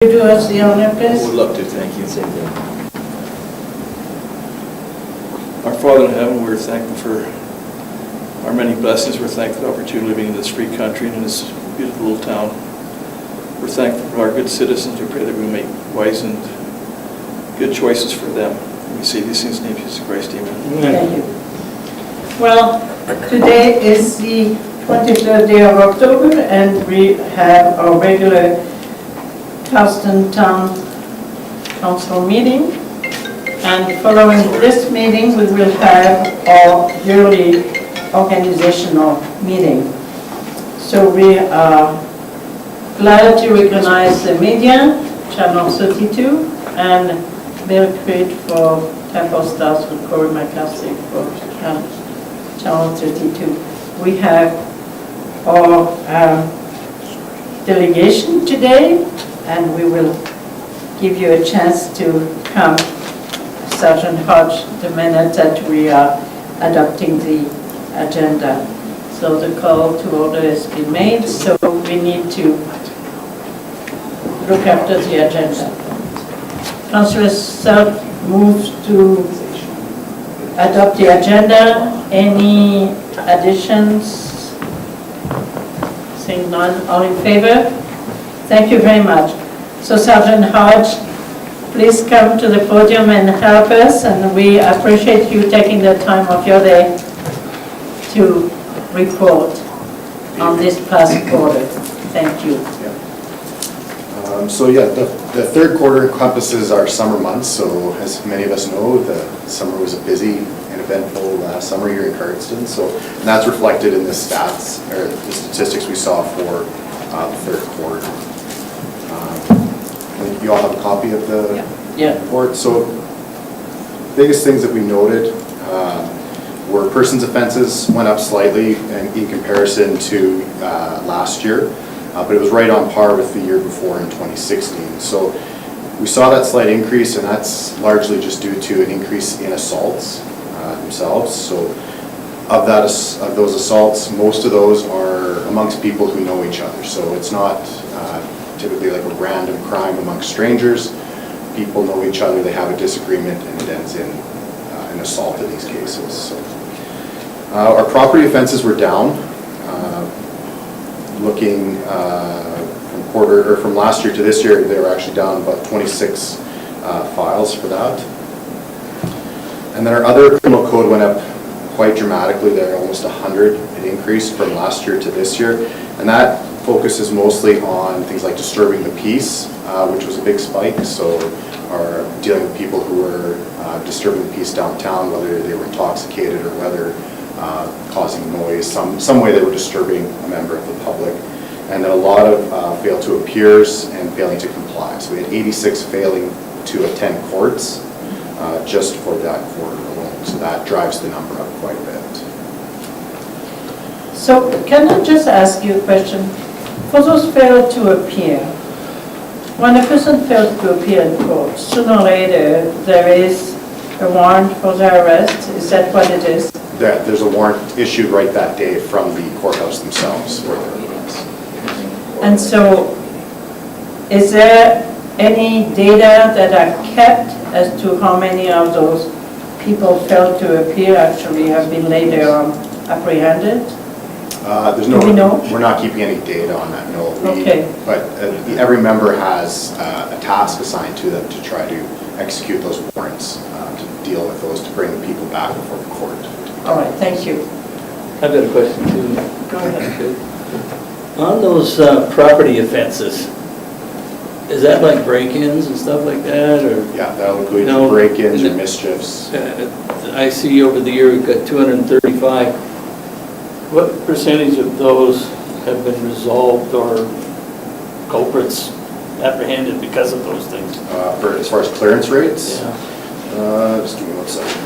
Do us the honor, please. Would love to, thank you. Our Father in heaven, we're thankful for our many blessings. We're thankful for the opportunity of living in this free country and in this beautiful little town. We're thankful for our good citizens. We pray that we make wise and good choices for them. We say these things in the name of Jesus Christ, amen. Thank you. Well, today is the 23rd day of October, and we have our regular Charleston Town Council meeting. And following this meeting, we will have our yearly organizational meeting. So we are glad to recognize the media, Channel 32, and Bill Creed for Temple Stars with Corey McCarthy for Channel 32. We have our delegation today, and we will give you a chance to come, Sergeant Hodge, the minute that we are adopting the agenda. So the call to order has been made, so we need to look after the agenda. Councillor Selk moves to adopt the agenda. Any additions? Seeing none, all in favor? Thank you very much. So Sergeant Hodge, please come to the podium and help us, and we appreciate you taking the time of your day to report on this past quarter. Thank you. The third quarter encompasses our summer months. So as many of us know, the summer was a busy and eventful summer here in Cardston. And that's reflected in the stats, or the statistics we saw for the third quarter. You all have a copy of the report. So biggest things that we noted were persons offenses went up slightly in comparison to last year, but it was right on par with the year before in 2016. So we saw that slight increase, and that's largely just due to an increase in assaults themselves. So of those assaults, most of those are amongst people who know each other. So it's not typically like a random crime amongst strangers. People know each other, they have a disagreement, and it ends in an assault in these cases. So, our property offenses were down. Looking from last year to this year, they were actually down about 26 files for that. And then our other criminal code went up quite dramatically. There almost 100. It increased from last year to this year, and that focuses mostly on things like disturbing the peace, which was a big spike. So are dealing with people who were disturbing the peace downtown, whether they were intoxicated or whether causing noise, some way they were disturbing a member of the public. And then a lot of fail to appears and failing to comply. So we had 86 failing to attend courts just for that quarter alone. So that drives the number up quite a bit. So can I just ask you a question? For those failed to appear, when a person fails to appear in court, sooner or later there is a warrant for their arrest. Is that what it is? There's a warrant issued right that day from the courthouse themselves. And so, is there any data that are kept as to how many of those people failed to appear actually have been later on apprehended? Do we know? We're not keeping any data on that, no. Okay. But every member has a task assigned to them to try to execute those warrants, to deal with those, to bring the people back before the court. All right, thank you. I've got a question too. Go ahead. On those property offenses, is that like break-ins and stuff like that, or? Yeah, that'll include break-ins or mischiefs. I see over the year we've got 235. What percentage of those have been resolved or culprits apprehended because of those things? As far as clearance rates? Yeah. Just give me 1 second.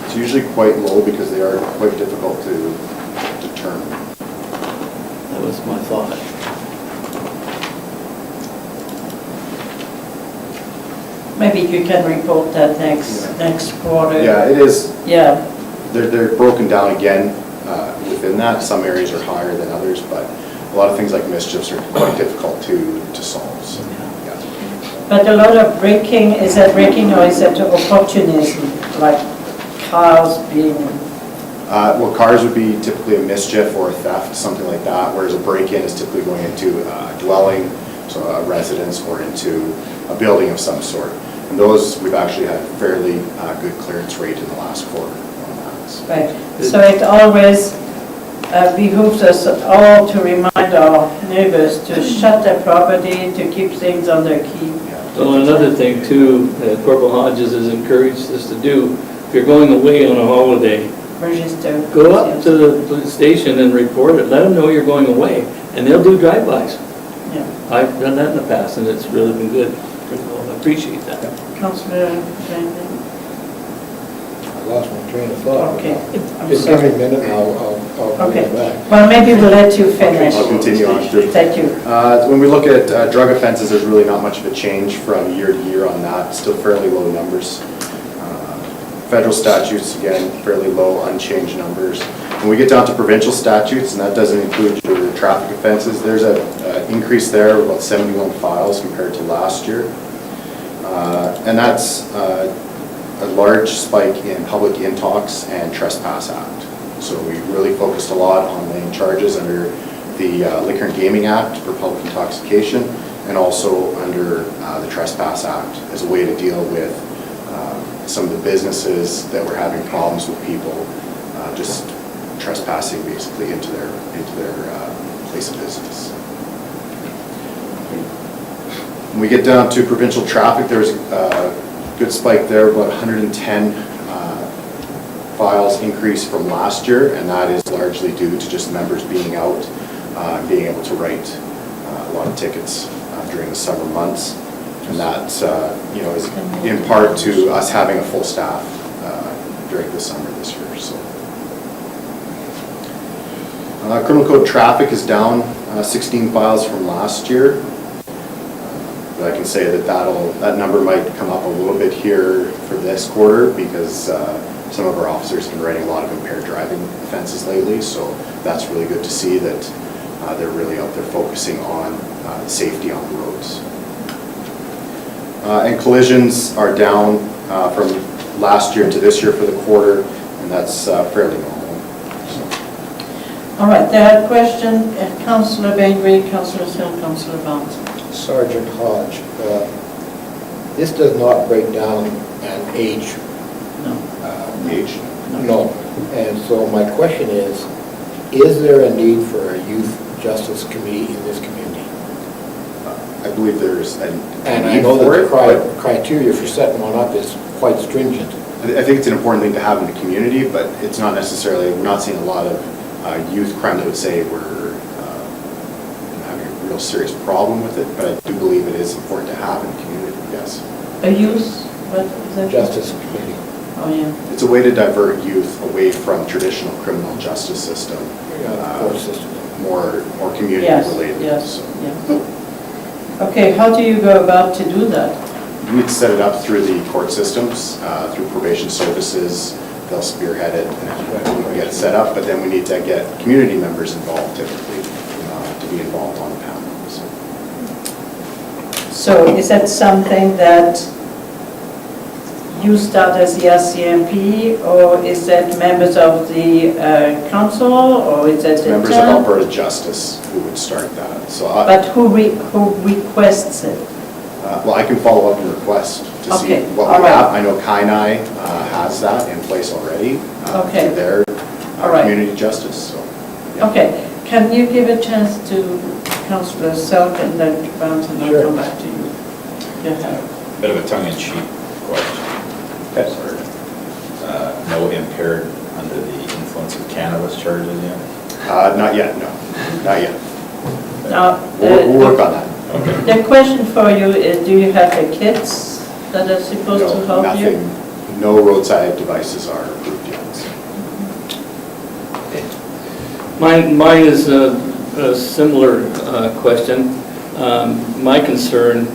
It's usually quite low because they are quite difficult to determine. That was my thought. Maybe you can report that next quarter. Yeah, it is. Yeah. They're broken down again within that. Some areas are higher than others, but a lot of things like mischiefs are quite difficult to solve, so, yeah. But a lot of breaking, is that breaking or is that opportunism, like cars being, Well, cars would be typically a mischief or a theft, something like that, whereas a break-in is typically going into a dwelling, so a residence, or into a building of some sort. And those, we've actually had fairly good clearance rate in the last quarter on that. right? So it always behooves us all to remind our neighbors to shut their property, to keep things on their key. Well, another thing too, Corporal Hodges has encouraged us to do, if you're going away on a holiday, Register. go up to the police station and report it, let them know you're going away, and they'll do drive-bys. Yeah. I've done that in the past, and it's really been good. I appreciate that. Councillor Bengry? I lost my train of thought. Okay. I'm Just give me sorry. a minute and I'll bring Okay. it back. Well, maybe we'll let you finish. I'll continue on through. Thank you. When we look at drug offenses, there's really not much of a change from year to year on that, still fairly low numbers. Federal statutes, again, fairly low, unchanged numbers. When we get down to provincial statutes, and that doesn't include your traffic offenses, there's an increase there of about 71 files compared to last year. And that's a large spike in public intox and trespass act. So we really focused a lot on laying charges under the Liquor and Gaming Act for public intoxication, and also under the Trespass Act as a way to deal with some of the businesses that were having problems with people just trespassing basically into their place of business. When we get down to provincial traffic, there's a good spike there, about 110 files increase from last year, and that is largely due to just members being out, being able to write a lot of tickets during the summer months. And that is in part to us having a full staff during the summer this year. So, criminal code traffic is down 16 files from last year. But I can say that number might come up a little bit here for this quarter because some of our officers have been writing a lot of impaired driving offenses lately. So that's really good to see that they're really out there focusing on safety on the roads. And collisions are down from last year to this year for the quarter, and that's fairly normal. So. All right, there are questions, Councillor Bengry, Councillor Selk, Councillor Barnes. Sergeant Hodge, this does not break down an age. No. Age? No. And so my question is there a need for a youth justice committee in this community? I believe there's a And I need know for that it, the but criteria for setting one up is quite stringent. I think it's an important thing to have in the community, but it's not necessarily, we're not seeing a lot of youth crime that would say we're having a real serious problem with it, but I do believe it is important to have in the community, yes. A youth, what is that? Justice committee. Oh, yeah. It's a way to divert youth away from traditional criminal justice system, Court system. more community Yes, related. yes, So yes. Okay, how do you go about to do that? we need to set it up through the court systems, through probation services. They'll spearhead it and we get it set up, but then we need to get community members involved typically to be involved on the panel. So is that something that you start as the RCMP, or is that members of the council, or is that It's the members of town? Alberta Justice who would start that. So, But who requests it? well, I can follow up and request to see Okay, what all we right. have. I know Kainai has that in place already Okay. through their All right. community justice. So, yeah. Okay, can you give a chance to Councillor Selk and then to Barnes, and I'll Sure. come back to you. Yeah. Bit of a tongue-in-cheek question. Okay. Sort of. No impaired under the influence of cannabis charges yet? Not yet, no, not yet. Now, We'll work on that. Okay. the question for you is, do you have the kids that are supposed to No, help you? nothing, no roadside devices are approved yet. So. Mine is a similar question. My concern,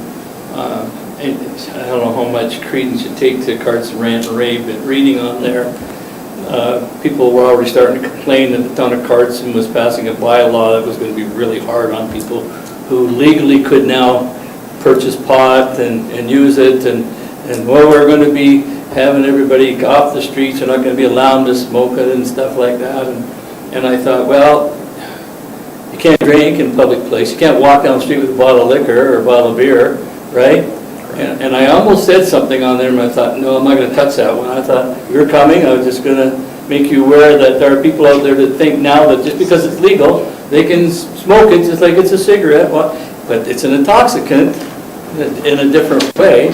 I don't know how much credence you take to Carts Rant and Rave, but reading on there, people were already starting to complain that the town of Carson was passing a bylaw that was going to be really hard on people who legally could now purchase pot and use it, and well, we're going to be having everybody off the streets, they're not going to be allowed to smoke it and stuff like that. And I thought, well, you can't drink in a public place, you can't walk down the street with a bottle of liquor or a bottle of beer, right? And I almost said something on there, and I thought, no, I'm not going to touch that one. I thought, you're coming, I was just going to make you aware that there are people out there that think now that just because it's legal, they can smoke it just like it's a cigarette. Well, but it's an intoxicant in a different way.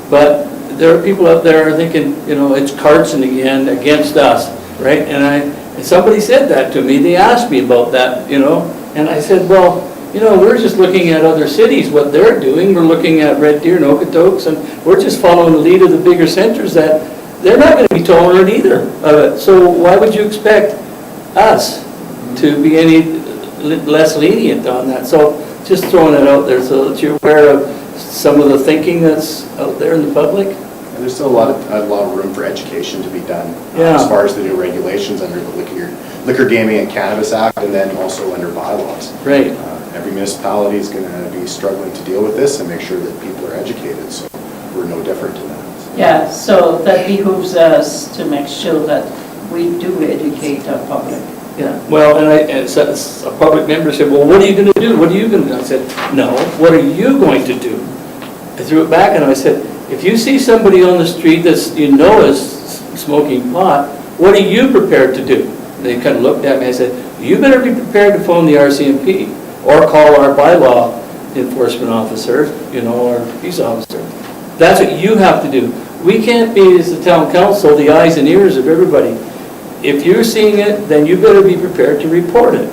But there are people out there thinking, you know, it's Carson again against us, right? And somebody said that to me. They asked me about that, you know, and I said, well, you know, we're just looking at other cities, what they're doing. We're looking at Red Deer and Okotoks, and we're just following the lead of the bigger centers that they're not going to be tolerant either of it. So why would you expect us to be any less lenient on that? So just throwing it out there so that you're aware of some of the thinking that's out there in the public. And there's still a lot of room for education to be done Yeah. as far as the new regulations under the Liquor Gaming and Cannabis Act, and then also under bylaws. Right. Every municipality is going to be struggling to deal with this and make sure that people are educated, so we're no different in that. Yeah, so that behooves us to make sure that we do educate our public. Yeah, well, and a public member said, well, what are you going to do? What are you going to do? I said, no, what are you going to do? I threw it back and I said, if you see somebody on the street that's, you know, is smoking pot, what are you prepared to do? They kind of looked at me, I said, you better be prepared to phone the RCMP or call our bylaw enforcement officer, you know, our peace officer. That's what you have to do. We can't be, as the town council, the eyes and ears of everybody. If you're seeing it, then you better be prepared to report it.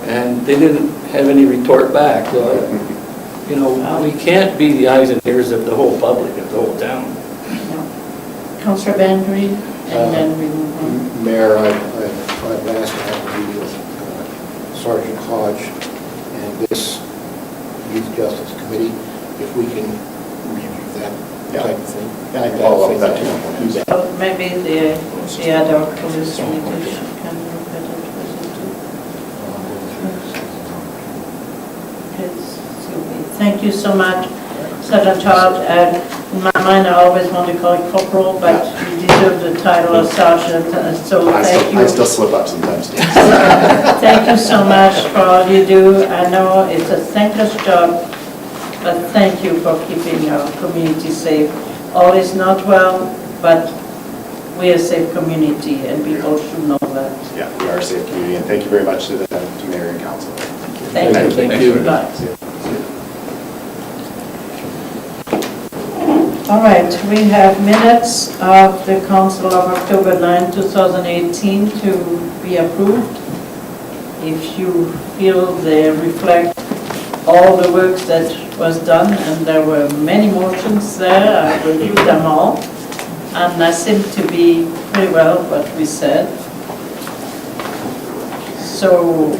And they didn't have any retort back. So, you know, we can't be the eyes and ears of the whole public, of the whole town. Councillor Bengry, and then we move on. Mayor, I've asked to have a meeting with Sergeant Hodge and this Youth Justice Committee, if we can review that type of thing. Yeah, I can follow up with that too. So maybe the other police committee can look at it too. Thank you so much, Sergeant Todd. In my mind, I always want to call it corporal, but you deserve the title of sergeant, so thank you. I still slip up sometimes. Thank you so much for all you do. I know it's a thankless job, but thank you for keeping our community safe. All is not well, but we're a safe community, and people should know that. Yeah, we are a safe community, and thank you very much to Mayor and Council. Thank you. Thank you. Bye. All right, we have minutes of the Council of October 9, 2018 to be approved. If you feel they reflect all the work that was done, and there were many motions there, I reviewed them all, and that seemed to be pretty well what we said. So,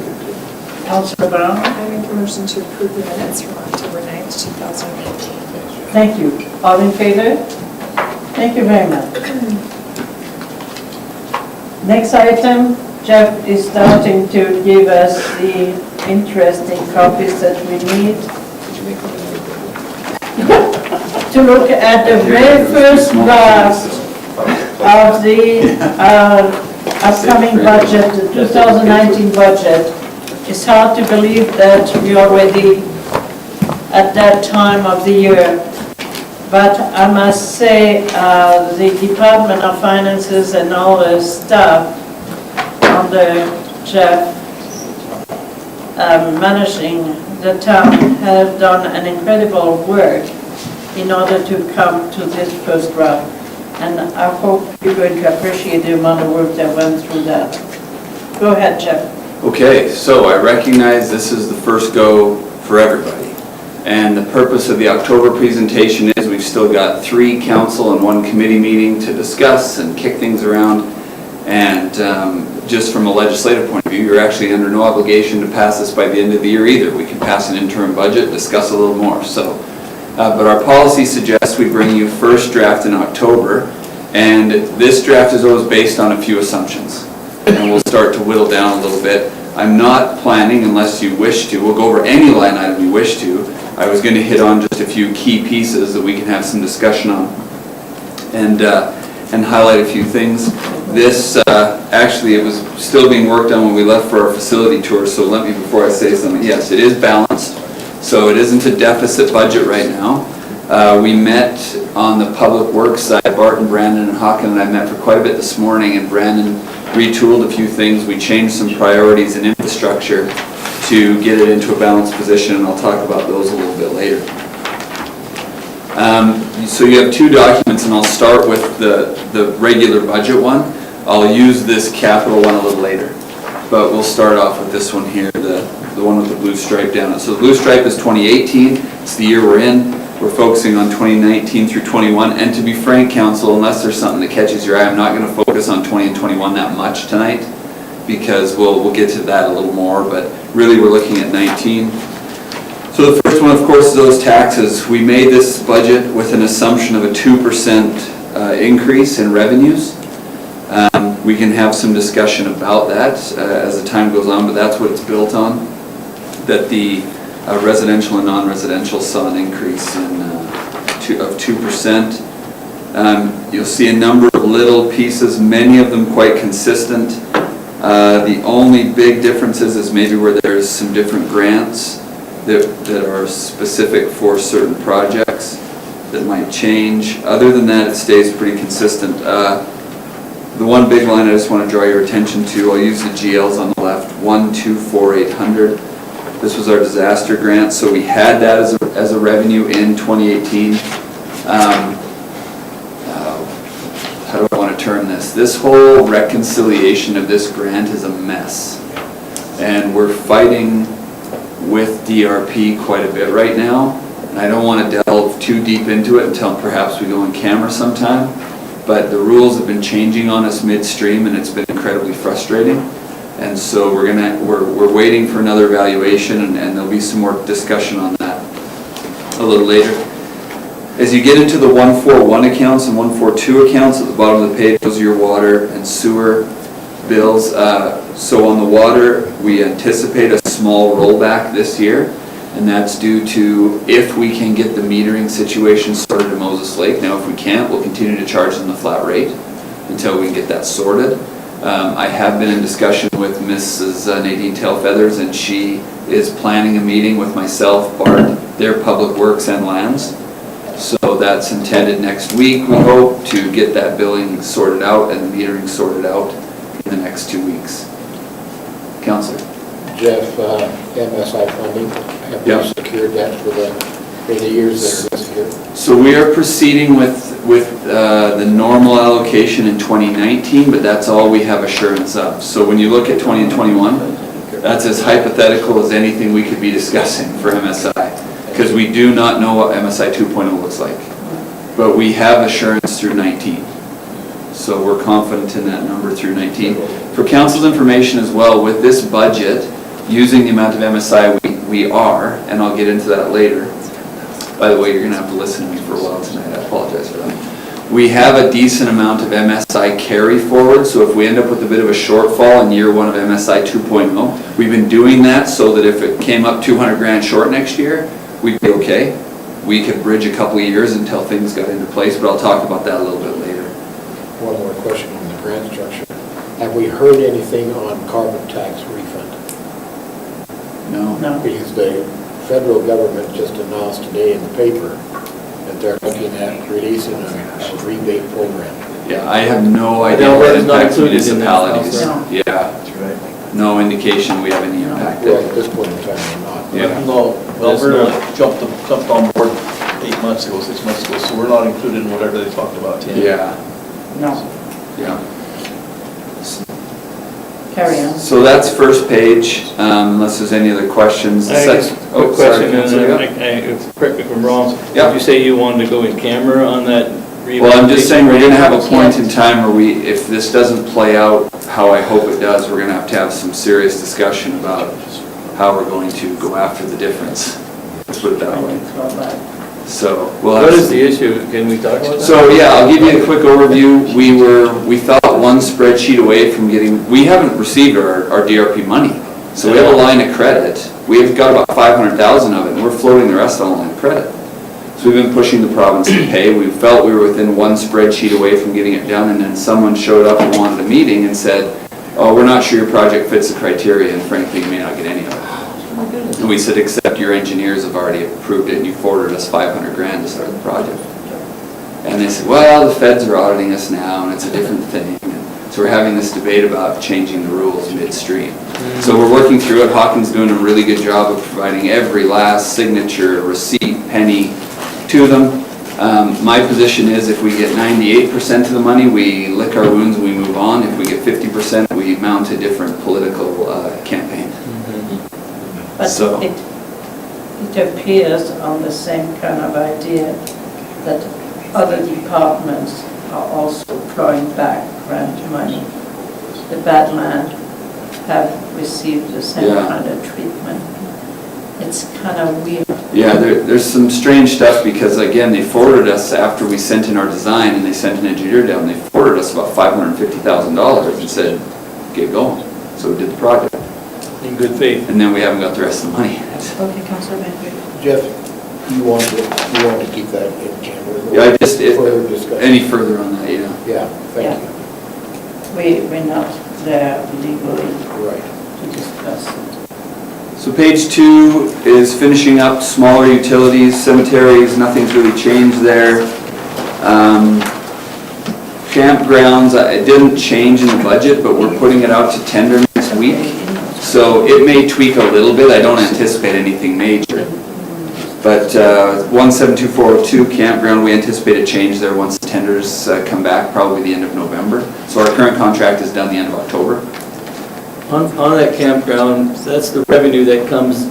Councillor Brown? I make a motion to approve the minutes from October 9th, 2018. Thank you. All in favor? Thank you very much. Next item, Jeff is starting to give us the interesting copies that we need. To look at the very first draft of the upcoming budget, the 2019 budget. It's hard to believe that we're already at that time of the year. But I must say, the Department of Finances and all the staff under Jeff managing the town have done an incredible work in order to come to this first draft. And I hope you're going to appreciate the amount of work that went through that. Go ahead, Jeff. Okay, so I recognize this is the first go for everybody. And the purpose of the October presentation is we've still got 3 council and 1 committee meeting to discuss and kick things around. And just from a legislative point of view, you're actually under no obligation to pass this by the end of the year either. We can pass an interim budget, discuss a little more. So, but our policy suggests we bring you first draft in October, And this draft is always based on a few assumptions. And we'll start to whittle down a little bit. I'm not planning, unless you wish to, we'll go over any line item you wish to. I was going to hit on just a few key pieces that we can have some discussion on and highlight a few things. This, actually, it was still being worked on when we left for our facility tour, so let me, before I say something, yes, it is balanced. So it isn't a deficit budget right now. We met on the public works side, Barton, Brandon, and Hawken and I met for quite a bit this morning, and Brandon retooled a few things. We changed some priorities and infrastructure to get it into a balanced position, and I'll talk about those a little bit later. So you have two documents, and I'll start with the regular budget one. I'll use this capital one a little later, but we'll start off with this one here, the one with the blue stripe down it. So the blue stripe is 2018, it's the year we're in. We're focusing on 2019 through 21, and to be frank, Council, unless there's something that catches your eye, I'm not going to focus on 20 and 21 that much tonight, because we'll get to that a little more, but really we're looking at 19. So the first one, of course, is those taxes. We made this budget with an assumption of a 2% increase in revenues. We can have some discussion about that as the time goes on, but that's what it's built on, that the residential and non-residential saw an increase of 2%. You'll see a number of little pieces, many of them quite consistent. The only big differences is maybe where there's some different grants that are specific for certain projects that might change. Other than that, it stays pretty consistent. The one big line I just want to draw your attention to, I'll use the GLs on the left, 124,800. This was our disaster grant, so we had that as a revenue in 2018. How do I want to term this? This whole reconciliation of this grant is a mess. And we're fighting with DRP quite a bit right now. And I don't want to delve too deep into it until perhaps we go on camera sometime. But the rules have been changing on us midstream, and it's been incredibly frustrating. And so we're waiting for another evaluation, and there'll be some more discussion on that a little later. As you get into the 141 accounts and 142 accounts, at the bottom of the page, those are your water and sewer bills. So on the water, we anticipate a small rollback this year, and that's due to if we can get the metering situation sorted in Moses Lake. Now, if we can't, we'll continue to charge them the flat rate until we can get that sorted. I have been in discussion with Mrs. Nadine Tailfeathers, and she is planning a meeting with myself, Bart, their Public Works and Lands. So that's intended next week, we hope, to get that billing sorted out and the metering sorted out in the next 2 weeks. Councillor. Jeff, MSI funding, have you secured that for the years that are listed here? So we are proceeding with the normal allocation in 2019, but that's all we have assurance of. So when you look at 20 and 21, that's as hypothetical as anything we could be discussing for MSI, because we do not know what MSI 2.0 looks like. But we have assurance through 19. So we're confident in that number through 19. For council's information as well, with this budget, using the amount of MSI we are, and I'll get into that later. By the way, you're going to have to listen to me for a while tonight. I apologize for that. We have a decent amount of MSI carry forward, so if we end up with a bit of a shortfall in year one of MSI 2.0, we've been doing that so that if it came up 200 grand short next year, we'd be okay. We could bridge a couple of years until things got into place, but I'll talk about that a little bit later. One more question on the grant structure. Have we heard anything on carbon tax refund? No. Because the federal government just announced today in the paper that they're looking at releasing a rebate program. Yeah, I have no idea No, what it's not impacts included in that, municipalities. no. Yeah, That's right. no indication we have any impact Well, there. at this point in time, they're not. Yeah. No, Alberta jumped on board 8 months ago, 6 months ago, so we're not included in whatever they talked about. Yeah, No, yeah. carry on. So that's first page, unless there's any other questions. I guess, Oh, quick sorry, question, Councillor, yeah. correct me if I'm wrong. Yeah. Did you say you wanted to go in camera on that? Well, I'm just saying, we're gonna have a point in time where if this doesn't play out how I hope it does, we're gonna have some serious discussion about how we're going to go after the difference. Let's put it that way. So we'll have. What is the issue? Can we talk about that? So yeah, I'll give you a quick overview. We thought one spreadsheet away from getting, we haven't received our DRP money. So we have a line of credit. We've got about 500,000 of it, and we're floating the rest on a line of credit. So we've been pushing the province to pay. We felt we were within one spreadsheet away from getting it done, and then someone showed up and wanted a meeting and said, oh, we're not sure your project fits the criteria, and frankly, you may not get any of it. And we said, except your engineers have already approved it, and you forwarded us 500 grand to start the project. And they said, well, the feds are auditing us now, and it's a different thing. And so we're having this debate about changing the rules midstream. So we're working through it. Hawkins doing a really good job of providing every last signature, receipt, penny to them. My position is if we get 98% of the money, we lick our wounds and we move on. If we get 50%, we mount a different political campaign. But So- it appears on the same kind of idea that other departments are also clawing back grant money. The Badland have received the same Yeah. kind of treatment. It's kind of weird. Yeah, there's some strange stuff because, again, they forwarded us after we sent in our design and they sent an engineer down, they forwarded us about $550,000 and said, get going. So we did the project. In good faith. And then we haven't got the rest of the money. Okay, Councillor Bengry. Jeff, you want to keep that in camera? Yeah, I just, Further discussion? any further on that, yeah. Yeah, thank We're not there legally you. Right. to discuss it. So page 2 is finishing up smaller utilities, cemeteries, nothing's really changed there. Campgrounds, it didn't change in the budget, but we're putting it out to tender next week. So it may tweak a little bit, I don't anticipate anything major. But 172402 campground, we anticipate a change there once the tenders come back, probably the end of November. So our current contract is done the end of October. On that campground, that's the revenue that comes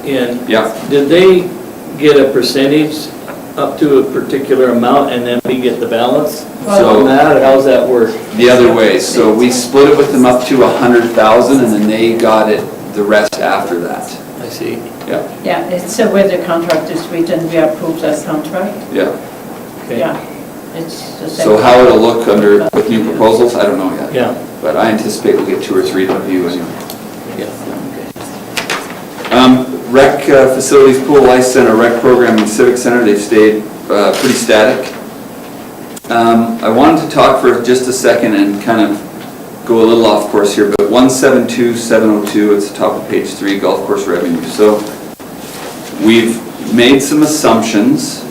in. Yeah. Did they get a percentage up to a particular amount and then we get the balance? So- On that, or how's that work? The other way, so we split it with them up to 100,000 and then they got it, the rest after that. I see. Yeah, Yeah, it's the way the contract is written, we approve that contract. yeah. Okay. Yeah, it's the same. So how it'll look under, with new proposals, I don't know yet. Yeah, But I anticipate we'll get 2 or 3 to review anyway. yeah, okay. Rec facilities, pool, ice center, rec program, and civic center, they've stayed pretty static. I wanted to talk for just a second and kind of go a little off course here, but 172702, it's the top of page 3, golf course revenue. So we've made some assumptions.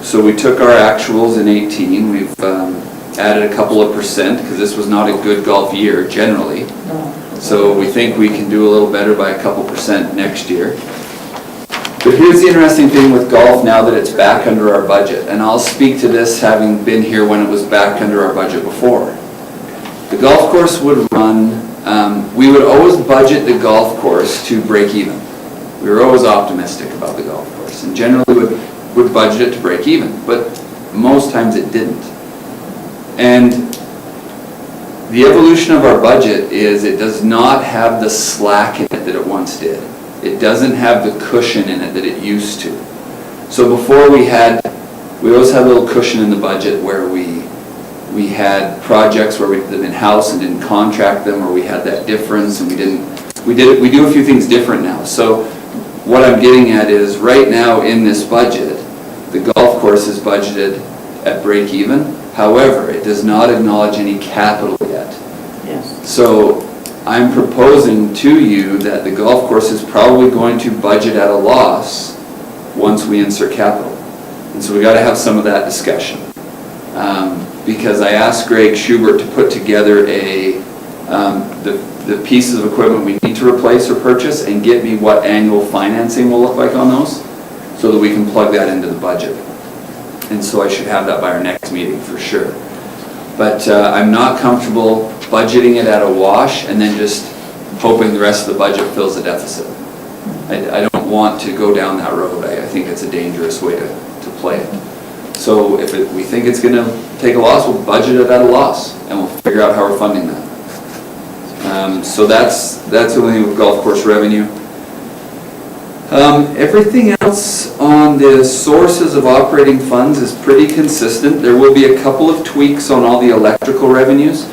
So we took our actuals in 18, we've added a couple of percent because this was not a good golf year generally. No. So we think we can do a little better by a couple percent next year. But here's the interesting thing with golf now that it's back under our budget, and I'll speak to this having been here when it was back under our budget before. The golf course would run, we would always budget the golf course to break even. We were always optimistic about the golf course and generally would budget it to break even, but most times it didn't. And the evolution of our budget is it does not have the slack in it that it once did. It doesn't have the cushion in it that it used to. So before we always had a little cushion in the budget where we had projects where we did them in-house and didn't contract them, or we had that difference and we do a few things different now. So what I'm getting at is right now in this budget, the golf course is budgeted at break even. However, it does not acknowledge any capital yet. Yes. So I'm proposing to you that the golf course is probably going to budget at a loss once we insert capital. And so we got to have some of that discussion. Because I asked Greg Schubert to put together the pieces of equipment we need to replace or purchase and get me what annual financing will look like on those so that we can plug that into the budget. And so I should have that by our next meeting for sure. But I'm not comfortable budgeting it at a wash and then just hoping the rest of the budget fills the deficit. I don't want to go down that road. I think it's a dangerous way to play it. So if we think it's going to take a loss, we'll budget it at a loss and we'll figure out how we're funding that. So that's the only thing with golf course revenue. Everything else on the sources of operating funds is pretty consistent. There will be a couple of tweaks on all the electrical revenues.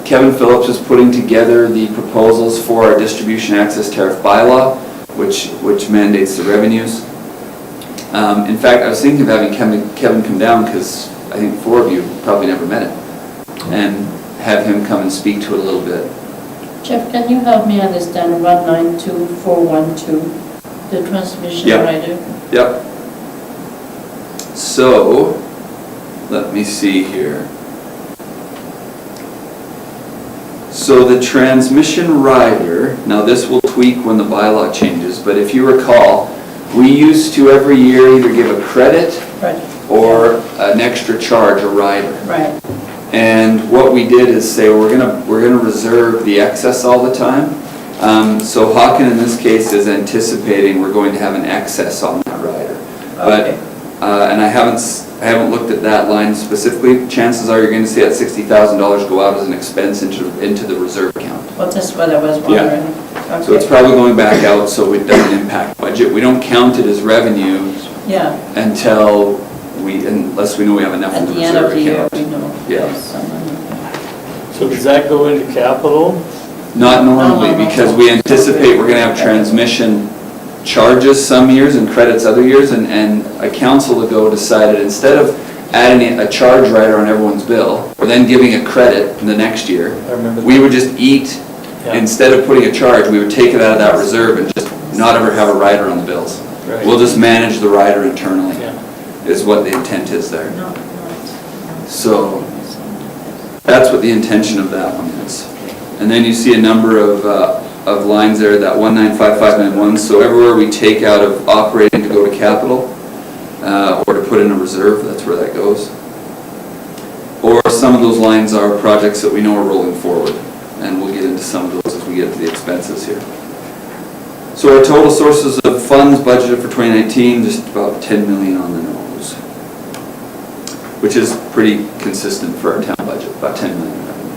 Kevin Phillips is putting together the proposals for our distribution access tariff bylaw, which mandates the revenues. In fact, I was thinking of having Kevin come down, because I think 4 of you probably never met him, and have him come and speak to it a little bit. Jeff, can you help me understand 192412, the transmission Yeah. rider? Yep. So, let me see here. So the transmission rider, now this will tweak when the bylaw changes, but if you recall, we used to every year either give a credit Right, or an extra charge, a rider. right. And what we did is say, we're gonna reserve the excess all the time. So Hawken in this case is anticipating we're going to have an excess on that rider. But, Okay. and I haven't looked at that line specifically. Chances are you're gonna see that $60,000 go out as an expense into the reserve account. Well, that's what I was Yeah. wondering. So it's Okay. probably going back out so it doesn't impact budget. We don't count it as revenue Yeah, until unless we know we have enough in at the the end of reserve the year, account. we know. Yeah. there's some money. So does that go into capital? Not normally, No. because we anticipate we're gonna have transmission charges some years and credits other years, and a council ago decided instead of adding a charge rider on everyone's bill, or then giving a credit the next year, I remember we that. would just eat, Yeah. instead of putting a charge, we would take it out of that reserve and just not ever have a rider on the bills. Right. We'll just manage the rider internally, Yeah. is what the intent is there. No, So, that's what the intention of that one is. And then you see a number of lines there, that 195591, so everywhere we take out of operating to go to capital, or to put in a reserve, that's where that goes. Or some of those lines are projects that we know are rolling forward, and we'll get into some of those as we get to the expenses here. So our total sources of funds budgeted for 2019, just about 10 million on the nose, which is pretty consistent for our town budget, about 10 million revenue.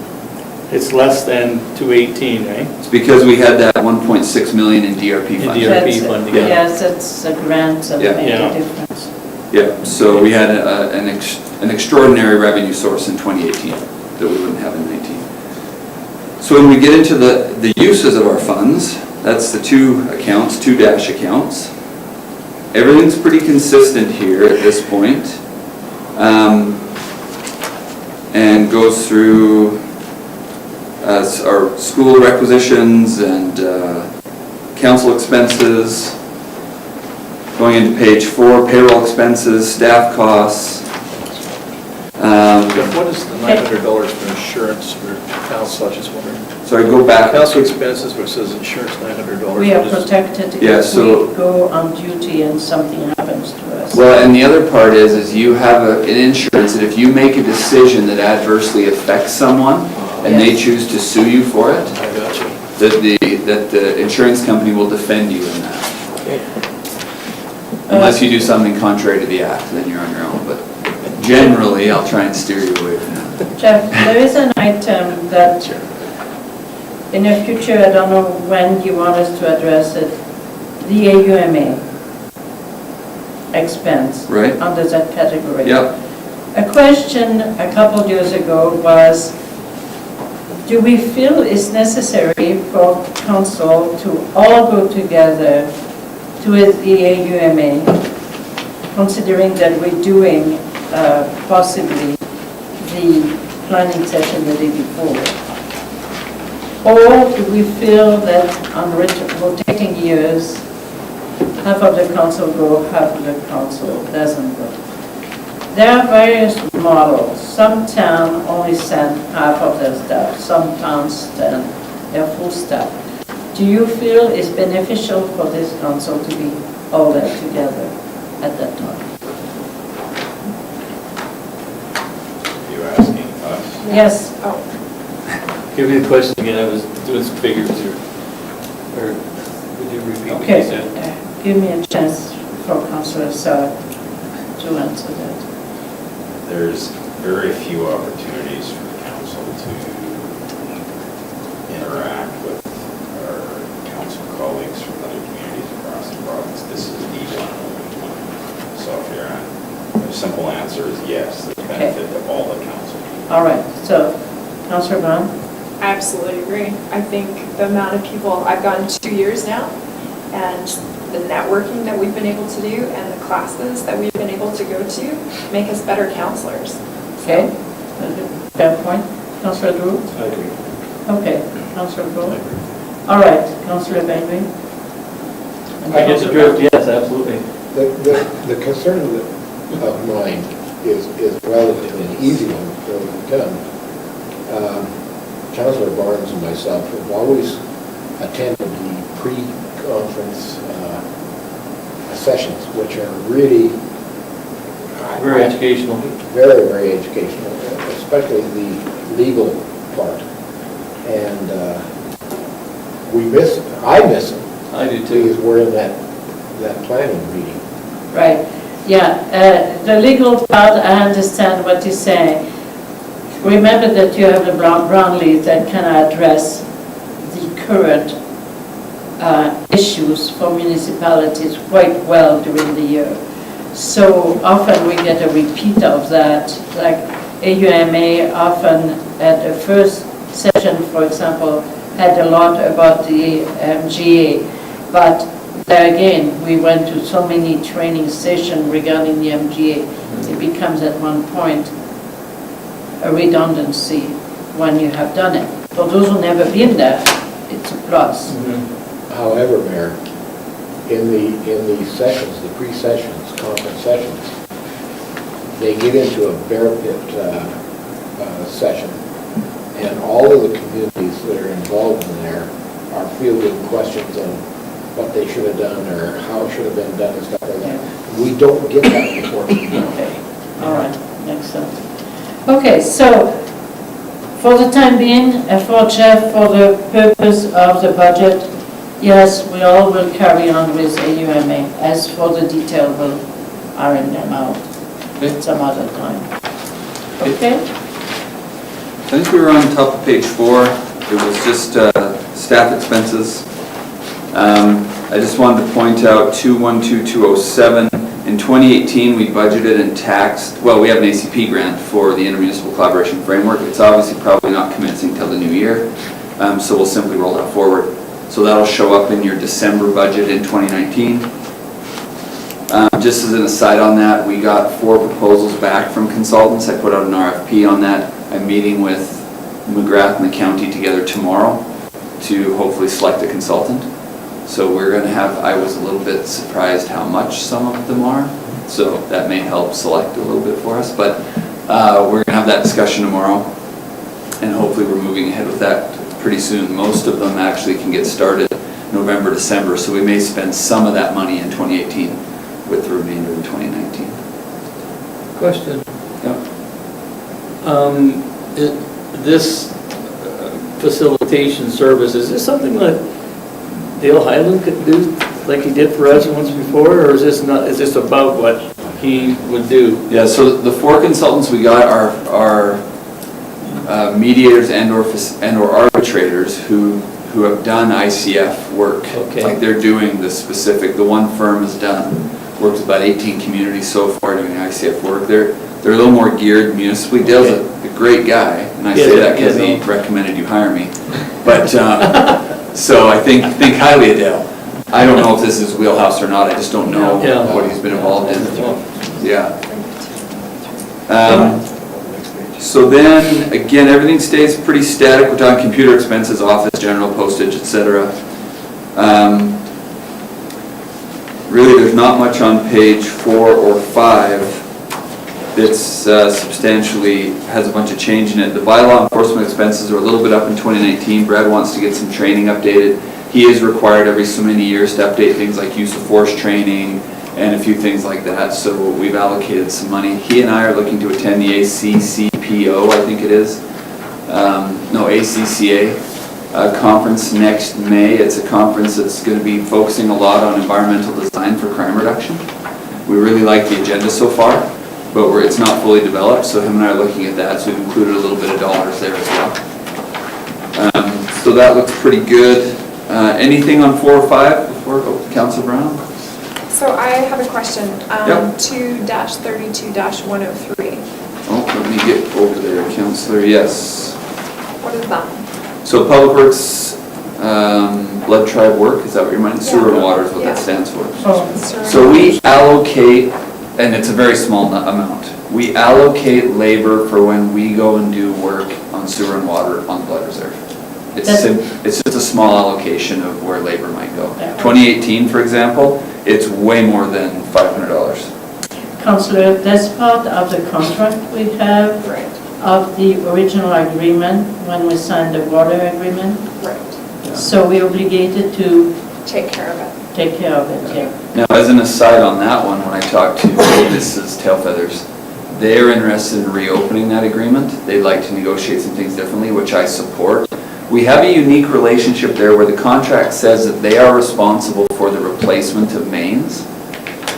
It's less than 218, right? It's because we had that 1.6 million in DRP In funding. DRP That's- funding. Yes, that's a grant that Yeah. made Yeah. a difference. Yeah, so we had an extraordinary revenue source in 2018 that we wouldn't have in 19. So when we get into the uses of our funds, that's the two accounts, two dash accounts. Everything's pretty consistent here at this point. And goes through our school requisitions and council expenses. Going into page 4, payroll expenses, staff costs. What is the $900 for insurance for council? I was just wondering. So I go back. Council expenses, where it says insurance $900. We are What is- protected Yeah, if so- we go on duty and something happens to us. Well, and the other part is you have an insurance that if you make a decision that adversely affects someone and they Yes. choose to sue you for it, I got you. that the insurance company will defend you in that. Okay. Unless you do something contrary to the act, then you're on your own. But generally, I'll try and steer you away from that. Jeff, there is an item that in the future, I don't know when you want us to address it, the AUMA expense. Right. Under that category. Yep. A question a couple years ago was, do we feel it's necessary for council to all go together to the AUMA, considering that we're doing possibly the planning session the day before? Or do we feel that on rotating years, half of the council go, half of the council doesn't go? There are various models. Some towns only send half of their staff, some towns send their full staff. Do you feel it's beneficial for this council to be all there together at that time? You asking us? Yes, Give me the question again, I was doing some figures here. Or would you repeat what you okay. said? Give me a chance for Councillor Selk to answer that. There's very few opportunities for the council to interact with our council colleagues from other communities across So if you're on, the simple answer is yes, the benefit of all the council. All right, so, Councillor Brown? I absolutely agree. I think the amount of people, I've gone 2 years now, and the networking that we've been able to do and the classes that we've been able to go to make us better counselors. Okay, fair point. Councillor Drew? I agree. Okay, Councillor Drew? All right, Councillor Bengry? And I get the Councillor drift, yes, absolutely. The concern of mine is relatively an easy one for them. Councillor Barnes and myself have always attended the pre-conference sessions, which are really Very educational. very, very educational, especially the legal part. And I miss them I do too. because we're in that planning meeting. Right, yeah, the legal part, I understand what you're saying. Remember that you have the brown list that can address the current issues for municipalities quite well during the year. So often we get a repeat of that, like AUMA often at the first session, for example, had a lot about the MGA, but there again, we went to so many training sessions regarding the MGA, it becomes at one point a redundancy when you have done it. For those who never been there, it's a plus. However, Mayor, in the sessions, the pre-sessions, conference sessions, they get into a bear pit session, and all of the communities that are involved in there are fielding questions on what they should have done or how it should have been done and stuff like that. We don't get that report. Okay, all right, excellent. Okay, so for the time being, for Jeff, for the purpose of the budget, yes, we all will carry on with AUMA. As for the detail, we'll iron them out at some other time. Okay? I think we were on top of page 4. It was just staff expenses. I just wanted to point out 212207. In 2018, we budgeted and taxed, well, we have an ACP grant for the Intermunicipal Collaboration Framework. It's obviously probably not commencing till the new year, so we'll simply roll that forward. So that'll show up in your December budget in 2019. Just as an aside on that, we got 4 proposals back from consultants. I put out an RFP on that. I'm meeting with McGrath and the county together tomorrow to hopefully select a consultant. So we're going to have, I was a little bit surprised how much some of them are. So that may help select a little bit for us. But we're going to have that discussion tomorrow. And hopefully we're moving ahead with that pretty soon. Most of them actually can get started November, December. So we may spend some of that money in 2018 with the remainder in 2019. Question. Yep. This facilitation service, is this something that Dale Highland could do like he did for us once before, or is this not? Is this about what he would do? Yeah, so the 4 consultants we got are mediators and/or arbitrators who have done ICF work. Okay. Like they're doing the one firm has done, worked with about 18 communities so far doing ICF work. They're a little more geared municipally. Dale's a great guy, and I say that because he recommended you hire me. But, so I think highly of Dale. I don't know if this is wheelhouse or not, I just don't know what he's been involved in. Yeah. So then, again, everything stays pretty static. We're talking computer expenses, office, general, postage, etc. Really, there's not much on page 4 or 5 that's substantially has a bunch of change in it. The bylaw enforcement expenses are a little bit up in 2019. Brad wants to get some training updated. He is required every so many years to update things like use of force training and a few things like that. So we've allocated some money. He and I are looking to attend the ACCPO, I think it is. ACCA conference next May. It's a conference that's going to be focusing a lot on environmental design for crime reduction. We really like the agenda so far, but it's not fully developed, so him and I are looking at that, so we've included a little bit of dollars there as well. So that looks pretty good. Anything on 4 or 5 before Councillor Brown? So I have a question. Yep. 2-32-103. Oh, let me get over there, Councillor, yes. What is that? So Public Works, blood tribe work, is that what you're meaning? Sewer and water is what Yeah. that stands for. Oh, So we allocate, and it's a very small amount, we allocate labor for when we go and do work on sewer and water on blood reserve. It's just a small allocation of where labor might go. Yeah. 2018, for example, it's way more than $500. Councillor, that's part of the contract we have Right, of the original agreement when we signed the water agreement. right. So we're obligated to Take care of it. take care of it, yeah. Now, as an aside on that one, when I talked to Mrs. Tailfeathers, they're interested in reopening that agreement. They'd like to negotiate some things differently, which I support. We have a unique relationship there where the contract says that they are responsible for the replacement of mains,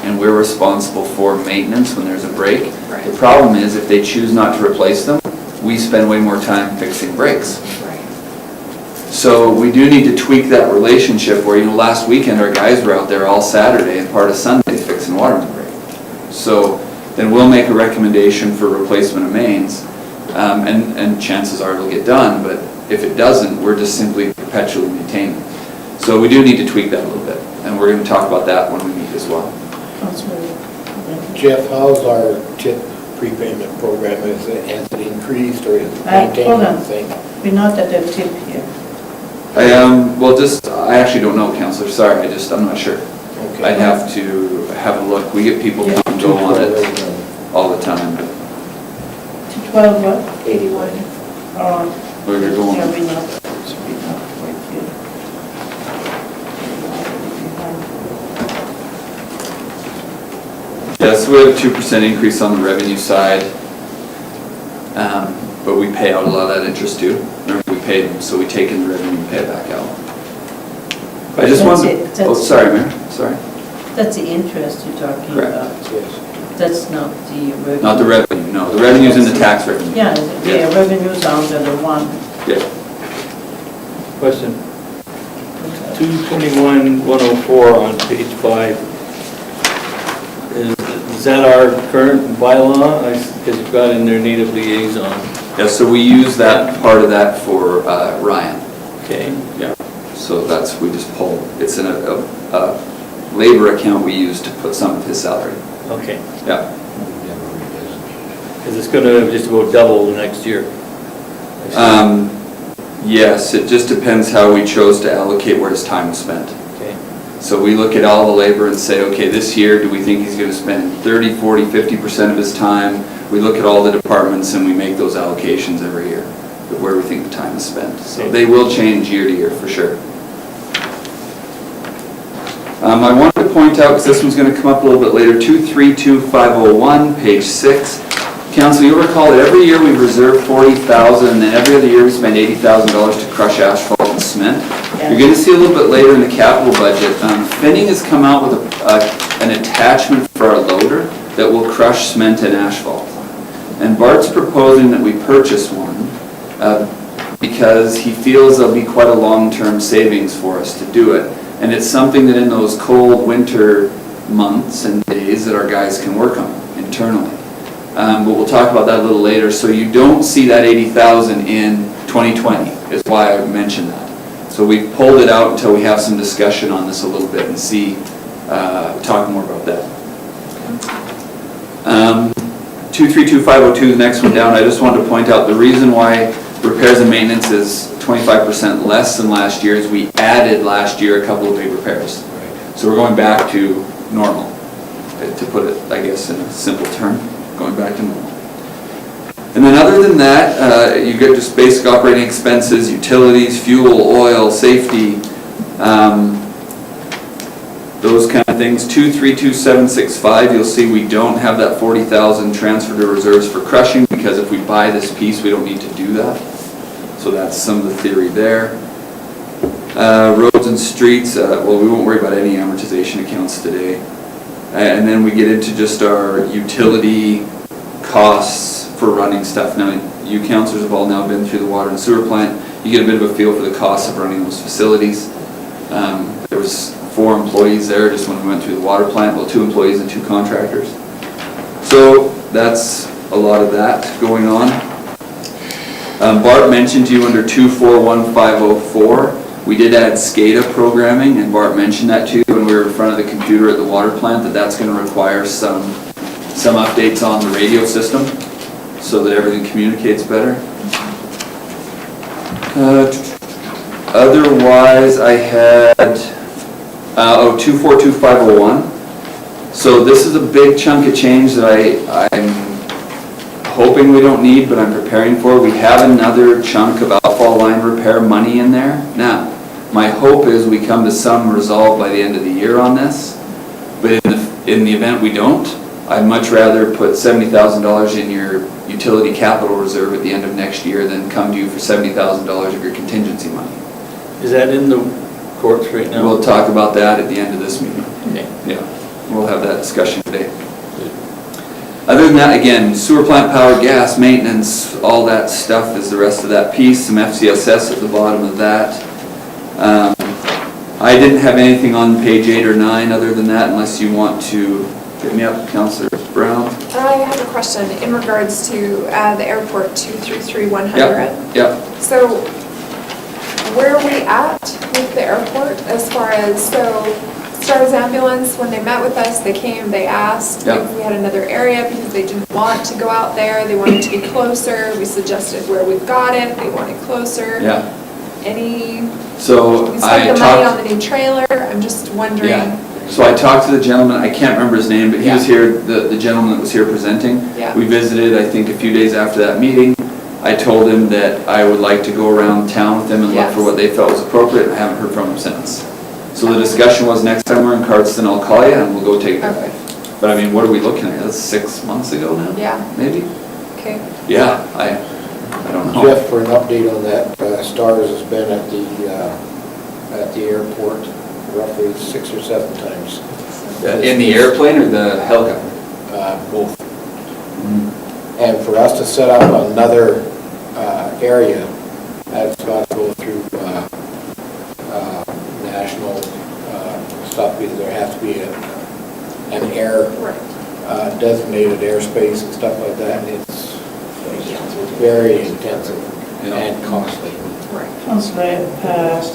and we're responsible for maintenance when there's a break. Right. The problem is, if they choose not to replace them, we spend way more time fixing breaks. Right. So we do need to tweak that relationship where, last weekend our guys were out there all Saturday and part of Sunday fixing water main break. So then we'll make a recommendation for replacement of mains, and chances are it'll get done, but if it doesn't, we're just simply perpetually maintaining. So we do need to tweak that a little bit, and we're going to talk about that when we meet as well. Councillor. Jeff, how's our tip prepayment program? Has it increased or is it Hold maintained on. the same? We're not at the tip here. I actually don't know, Councillor, sorry, I'm not sure. Okay. I'd have to have a look. We get people come and go on it all the time. To 12 what? 81. Where they're going. Yeah, we're not quite here. Yes, we have a 2% increase on the revenue side, but we pay out a lot of that interest too. Remember, we paid them, so we take in the revenue and pay it back out. I just That's wanted, it, that's- oh, sorry, Mayor, sorry. That's the interest you're talking Correct. about. Yes. That's not the revenue. Not the revenue, no, the revenue's in the tax revenue. Yeah, Yeah. the revenues are under the one. Yeah. Question. 221-104 on page 5. Is that our current bylaw? Because you've got in there native liaison. Yeah, so we use that, part of that for Ryan. Okay. Yeah. So we just pull, it's in a labor account we use to put some of his salary. Okay. Yeah. Never revisited. Because it's going to just about double the next year. Yes, it just depends how we chose to allocate where his time was spent. Okay. So we look at all the labor and say, okay, this year, do we think he's going to spend 30, 40, 50% of his time? We look at all the departments and we make those allocations every year of where we think the time is spent. So Okay. they will change year to year for sure. I wanted to point out, because this one's going to come up a little bit later, 232501, page 6. Council, you'll recall that every year we reserve $40,000, and then every other year we spend $80,000 to crush asphalt and cement. Yeah. You're going to see a little bit later in the capital budget, Finning has come out with an attachment for our loader that will crush cement and asphalt. And Bart's proposing that we purchase one because he feels there'll be quite a long-term savings for us to do it. And it's something that in those cold winter months and days that our guys can work on internally. But we'll talk about that a little later. So you don't see that 80,000 in 2020 is why I mentioned that. So we've pulled it out until we have some discussion on this a little bit and talk more about that. 232502, the next one down, I just wanted to point out the reason why repairs and maintenance is 25% less than last year is we added last year a couple of big repairs. So we're going back to normal, to put it, I guess, in a simple term, going back to normal. And then other than that, you get just basic operating expenses, utilities, fuel, oil, safety, those kind of things. 232765, you'll see we don't have that 40,000 transfer to reserves for crushing because if we buy this piece, we don't need to do that. So that's some of the theory there. Roads and streets, well, we won't worry about any amortization accounts today. And then we get into just our utility costs for running stuff. Now, you councillors have all now been through the water and sewer plant. You get a bit of a feel for the costs of running those facilities. There was 4 employees there just when we went through the water plant, well, 2 employees and 2 contractors. So that's a lot of that going on. Bart mentioned to you under 241504, we did add SCADA programming, and Bart mentioned that to you when we were in front of the computer at the water plant, that that's going to require some updates on the radio system so that everything communicates better. Otherwise, I had 242501. So this is a big chunk of change that I'm hoping we don't need, but I'm preparing for. We have another chunk of outfall line repair money in there. Now, my hope is we come to some resolve by the end of the year on this, but in the event we don't, I'd much rather put $70,000 in your utility capital reserve at the end of next year than come to you for $70,000 of your contingency money. Is that in the courts right now? We'll talk about that at the end of this meeting. Okay. Yeah, we'll have that discussion today. Other than that, again, sewer plant, power, gas, maintenance, all that stuff is the rest of that piece. Some FCSS at the bottom of that. I didn't have anything on page 8 or 9 other than that, unless you want to hit me up, Councillor Brown. I have a question in regards to the airport 233100. Yep. So where are we at with the airport as far as, so Stars Ambulance, when they met with us, they came, they asked Yep. if we had another area because they didn't want to go out there, they wanted to be closer. We suggested where we've got it, they wanted closer. Yeah. Any, So we I spent the money on talked. the new trailer, I'm just wondering. Yeah. So I talked to the gentleman. I can't remember his name, but he was Yeah. here. The gentleman that was here presenting. Yeah. We visited, I think, a few days after that meeting. I told him that I would like to go around town with them and look for Yes. what they felt was appropriate. I haven't heard from him since. So the discussion was, next time we're in Cardston, I'll call you and we'll go take a Okay. drive. But I mean, what are we looking at? That's 6 months ago now? Yeah, Maybe? okay. Yeah, I don't know. Jeff, for an update on that, Stars has been at the airport roughly 6 or 7 times. In the airplane or the helicopter? Both. And for us to set up another area, that's got to go through national stuff, because there has to be an air Right. designated airspace and stuff like that, and it's very intensive Yeah. and costly. Right. Councillor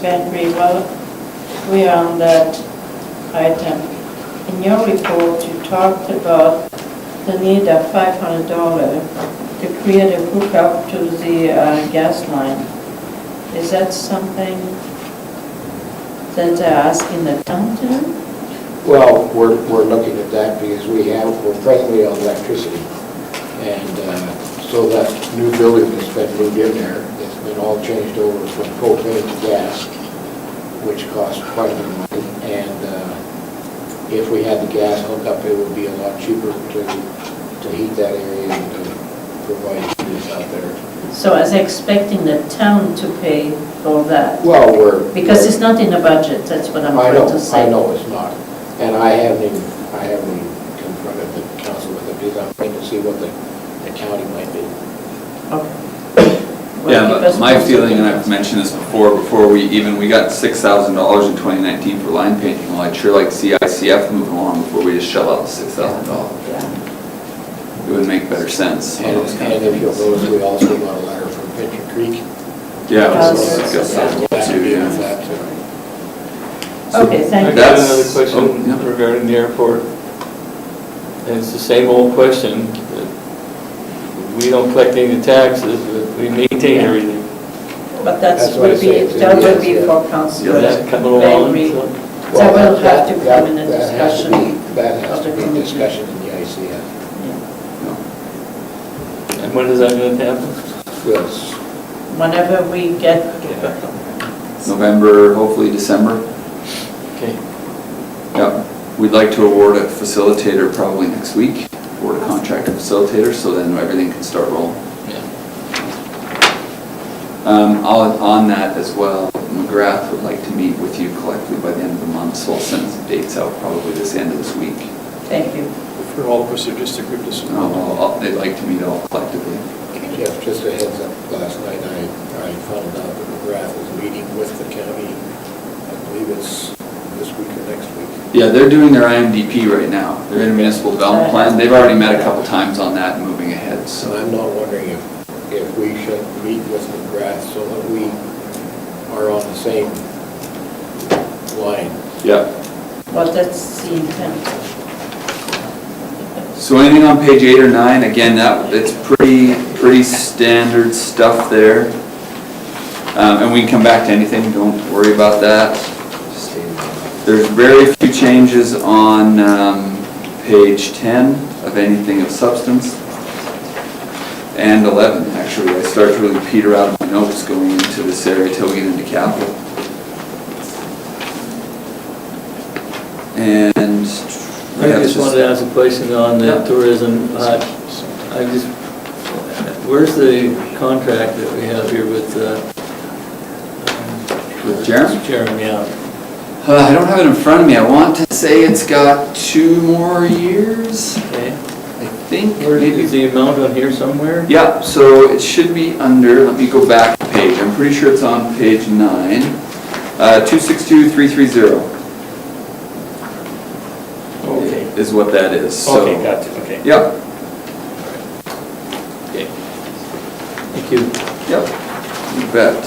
Bengry, well, we are on that item. In your report, you talked about the need of $500 to create a hookup to the gas line. Is that something that they're asking the town to do? Well, we're looking at that because we're presently on electricity. And so that new building that's been moved in there, it's been all changed over from propane to gas, which costs quite a bit of money. And if we had the gas hookup, it would be a lot cheaper to heat that area and to provide heat out there. So I was expecting the town to pay for that. Well, Because it's not in the budget, that's what I'm I trying to say. know it's not. And I haven't even confronted the council with it, because I'm waiting to see what the county might do. Okay. Well, Yeah, keep us but my posted. feeling, and I've mentioned this before we got $6,000 in 2019 for line painting. Well, I'd sure like to see ICF move along before we just shell out the $6,000. Yeah. It would make better sense. And if you'll notice, we also got a letter from Pitcher Creek. Yeah, Yeah. let's discuss that We'll have to too, deal yeah. with that, too. Okay, I thank you. got That's- another question oh, yeah. regarding the airport. And it's the same old question. We don't collect any taxes, but we maintain everything. But That's what I say, it's in that the will be answer. for Is Councillor that coming along? Bengry. So- That will have to come in a That has to discussion. be- That has of to the be committee. discussion in the ICF. And when is that going to happen? Yes. Whenever we get, November, hopefully December. Okay. Yep. We'd like to award a facilitator probably next week, award a contractor facilitator, so then everything can start rolling. On that as well, McGrath would like to meet with you collectively by the end of the month, so I'll send some dates out probably this end of this week. thank you. For all of us, or just a group of some? They'd like to meet all collectively. Jeff, just a heads up, last night I found out that McGrath is meeting with the county, I believe it's this week or next week. Yeah, they're doing their IMDP right now. They're in a municipal development plan. They've already met a couple times on that and moving ahead, So so. I'm not wondering if we should meet with McGrath so that we are on the same line. Yeah. Well, that's the intent. So anything on page 8 or 9, again, it's pretty standard stuff there. And we can come back to anything, don't worry about that. There's very few changes on page 10 of anything of substance. And 11, actually, I start to really peter out of my notes going into this area till we get into capital. And I just wanted to ask a question on the Yeah. tourism. Where's the contract that we have here with with Jeremy? Jeremy, yeah. I don't have it in front of me. I want to say it's got 2 more years. Okay. I think Where maybe. is the amount on here somewhere? Yeah, so it should be under, let me go back a page. I'm pretty sure it's on page 9. 262330 Okay. is what that is. So- Okay, gotcha, okay. Yep, Okay. Thank you. yep, you bet.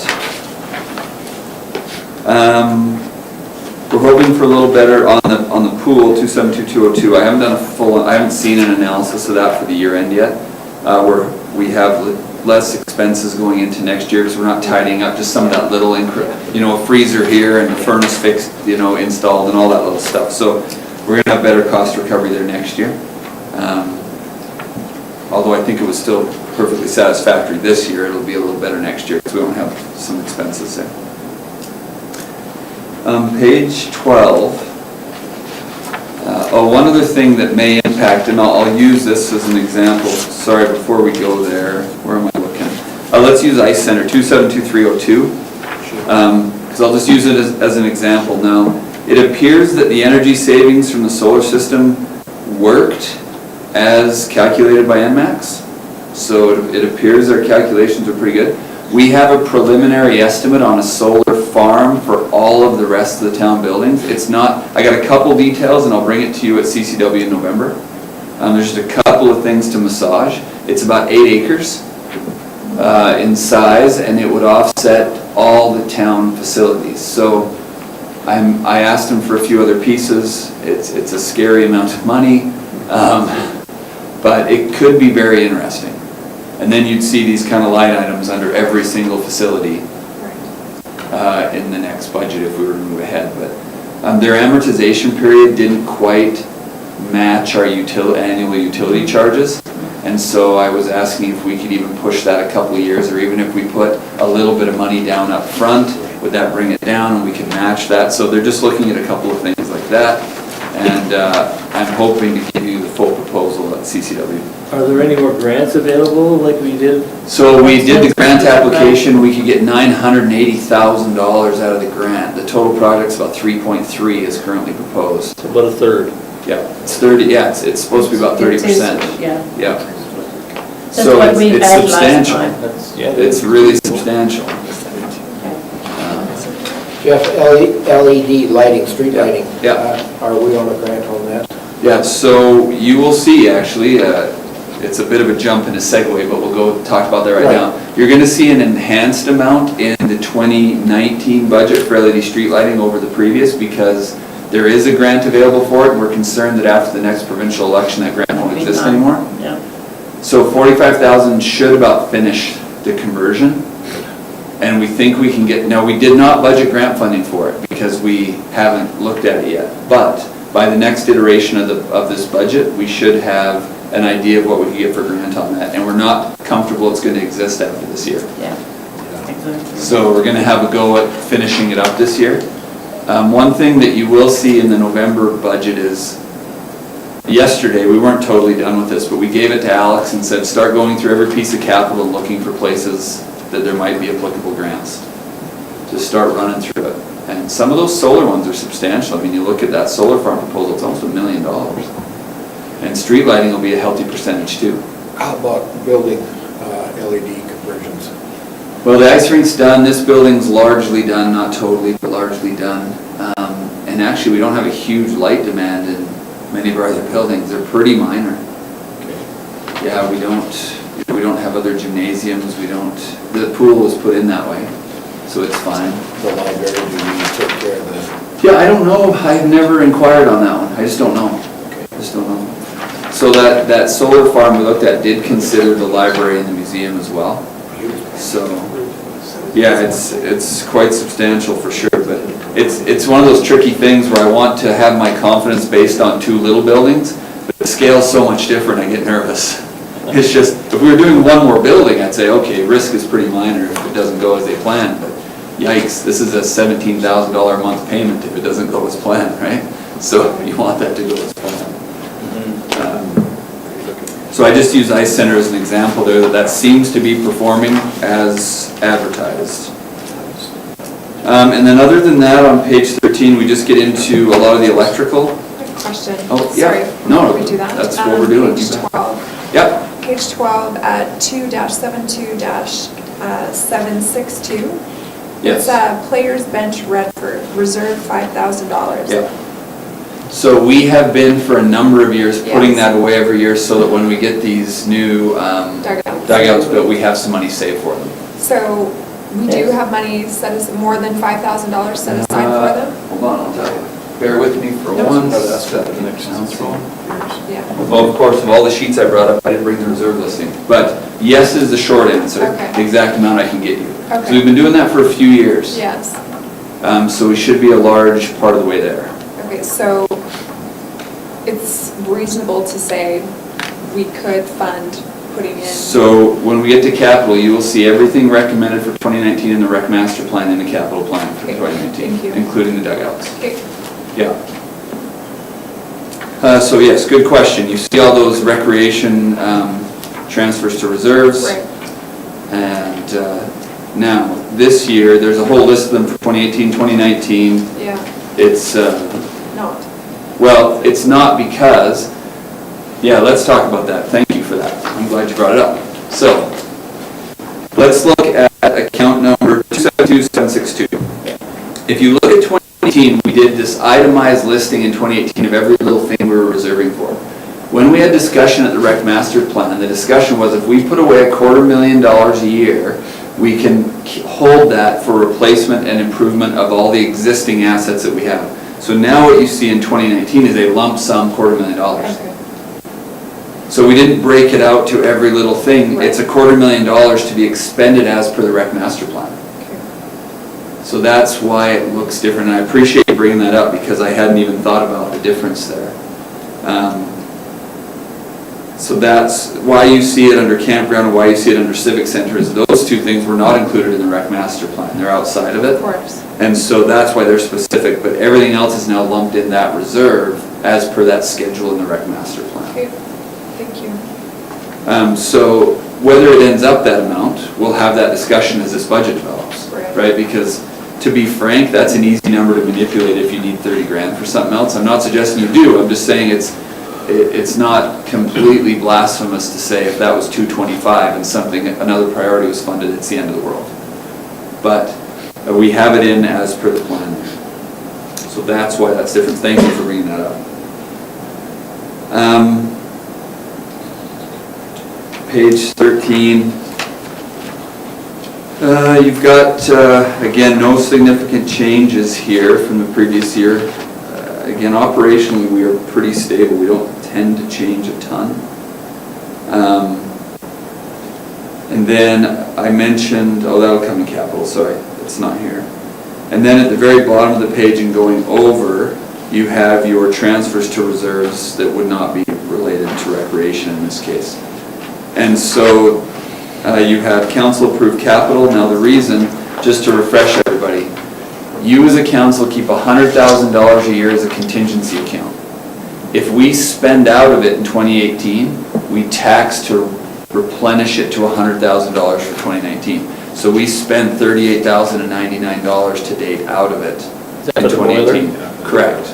We're hoping for a little better on the pool, 272202. I haven't I haven't seen an analysis of that for the year end yet. We have less expenses going into next year because we're not tidying up just some of that little a freezer here and a furnace fixed, installed and all that little stuff. So we're gonna have better cost recovery there next year. Although I think it was still perfectly satisfactory this year, it'll be a little better next year because we won't have some expenses there. Page 12. One other thing that may impact, and I'll use this as an example. Sorry, before we go there, where am I looking? Let's use Ice Center, 272302. Because I'll just use it as an example now. It appears that the energy savings from the solar system worked as calculated by NMAX. So it appears our calculations are pretty good. We have a preliminary estimate on a solar farm for all of the rest of the town buildings. It's not, I got a couple details and I'll bring it to you at CCW in November. There's just a couple of things to massage. It's about 8 acres in size and it would offset all the town facilities. So I asked him for a few other pieces. It's a scary amount of money, but it could be very interesting. And then you'd see these kind of line items under every single facility in the next budget if we were to move ahead. But their amortization period didn't quite match our annual utility charges. And so I was asking if we could even push that a couple of years, or even if we put a little bit of money down up front, would that bring it down and we could match that? So they're just looking at a couple of things like that. And I'm hoping to give you the full proposal at CCW. Are there any more grants available like we did? So we did the grant application, we could get $980,000 out of the grant. The total project's about 3.3 is currently proposed. About a third. Yeah, it's 30, yeah, it's supposed to be about 30%. Yeah. Yeah. That's So what we it's had last substantial. time. That's, yeah. It's really substantial. Jeff, LED lighting, street Yeah, lighting. yeah. Are we on a grant on that? Yeah, so you will see, actually, it's a bit of a jump in a segue, but we'll go talk about that right now. You're going to see an enhanced amount in the 2019 budget for LED street lighting over the previous, because there is a grant available for it, and we're concerned that after the next provincial election, that grant won't exist anymore. Yeah. So 45,000 should about finish the conversion, and we think we can get, now we did not budget grant funding for it, because we haven't looked at it yet, but by the next iteration of this budget, we should have an idea of what we can get for grant on that, and we're not comfortable it's going to exist after this year. Yeah, exactly. So we're going to have a go at finishing it up this year. One thing that you will see in the November budget is, yesterday, we weren't totally done with this, but we gave it to Alex and said, start going through every piece of capital and looking for places that there might be applicable grants. Just start running through it. And some of those solar ones are substantial. I mean, you look at that solar farm proposal, it's almost $1 million. And street lighting will be a healthy percentage too. How about building LED conversions? Well, the ice rink's done, this building's largely done, not totally, but largely done. And actually, we don't have a huge light demand in many of our other buildings. They're pretty minor. Yeah, we don't have other gymnasiums, the pool was put in that way, so it's fine. The library, do we take care of the? Yeah, I don't know, I've never inquired on that one, I just don't know. Okay. Just don't know. So that solar farm we looked at did consider the library and the museum as well. So, yeah, it's quite substantial for sure, but it's one of those tricky things where I want to have my confidence based on two little buildings, but the scale's so much different, I get nervous. It's just, if we were doing one more building, I'd say, okay, risk is pretty minor if it doesn't go as they planned, but yikes, this is a $17,000 a month payment if it doesn't go as planned, right? So you want that to go as planned. So I just use Ice Center as an example there, that seems to be performing as advertised. And then other than that, on page 13, we just get into a lot of the electrical. I have a question. Oh, yeah. Sorry, No, before we do that. that's what we're doing. Page 12. Yep. Page 12 at 2-72-762. Yes. It's Players Bench Redford, reserve $5,000. Yep. So we have been for a number of years putting Yes. that away every year so that when we get these new dugouts built, we have some money saved for them. So we do have money set as more than $5,000 set aside for them? Hold on, I'll tell you. Bear with me for No. one That's second. the next council. Yeah. Well, of course, of all the sheets I brought up, I didn't bring the reserve listing. But yes is the short answer. Okay. The exact amount I can get you. So Okay. we've been doing that for a few years. Yes. So we should be a large part of the way there. Okay, so it's reasonable to say we could fund putting in. So when we get to capital, you will see everything recommended for 2019 in the rec master plan and the capital plan for Okay, 2019, thank you. including the dugouts. Okay. Yeah. So yes, good question. You see all those recreation transfers to reserves. Right. And now, this year, there's a whole list of them for 2018, 2019. Yeah, It's, not. well, it's not because, yeah, let's talk about that. Thank you for that. I'm glad you brought it up. So, let's look at account number 272762. If you look at 2018, we did this itemized listing in 2018 of every little thing we were reserving for. When we had discussion at the rec master plan, the discussion was if we put away $250,000 a year, we can hold that for replacement and improvement of all the existing assets that we have. So now what you see in 2019 is a lump sum $250,000. Okay. So we didn't break it out to every little thing. Right. It's a $250,000 to be expended as per the rec master plan. Okay. So that's why it looks different, and I appreciate you bringing that up because I hadn't even thought about the difference there. So that's why you see it under campground and why you see it under civic center, is those two things were not included in the rec master plan. They're outside of it. Of course. And so that's why they're specific, but everything else is now lumped in that reserve as per that schedule in the rec master plan. Okay, thank you. So whether it ends up that amount, we'll have that discussion as this budget develops, Right. right? Because to be frank, that's an easy number to manipulate if you need 30 grand for something else. I'm not suggesting you do, I'm just saying it's not completely blasphemous to say if that was 225 and something, another priority was funded, it's the end of the world. But we have it in as per the plan. So that's why that's different. Thank you for bringing that up. Page 13. You've got, again, no significant changes here from the previous year. Again, operationally, we are pretty stable. We don't tend to change a ton. And then I mentioned, oh, that'll come in capital, sorry, it's not here. And then at the very bottom of the page and going over, you have your transfers to reserves that would not be related to recreation in this case. And so you have council approved capital. Now the reason, just to refresh everybody, you as a council keep $100,000 a year as a contingency account. If we spend out of it in 2018, we tax to replenish it to $100,000 for 2019. So we spent $38,099 to date out of it in 2018. Correct.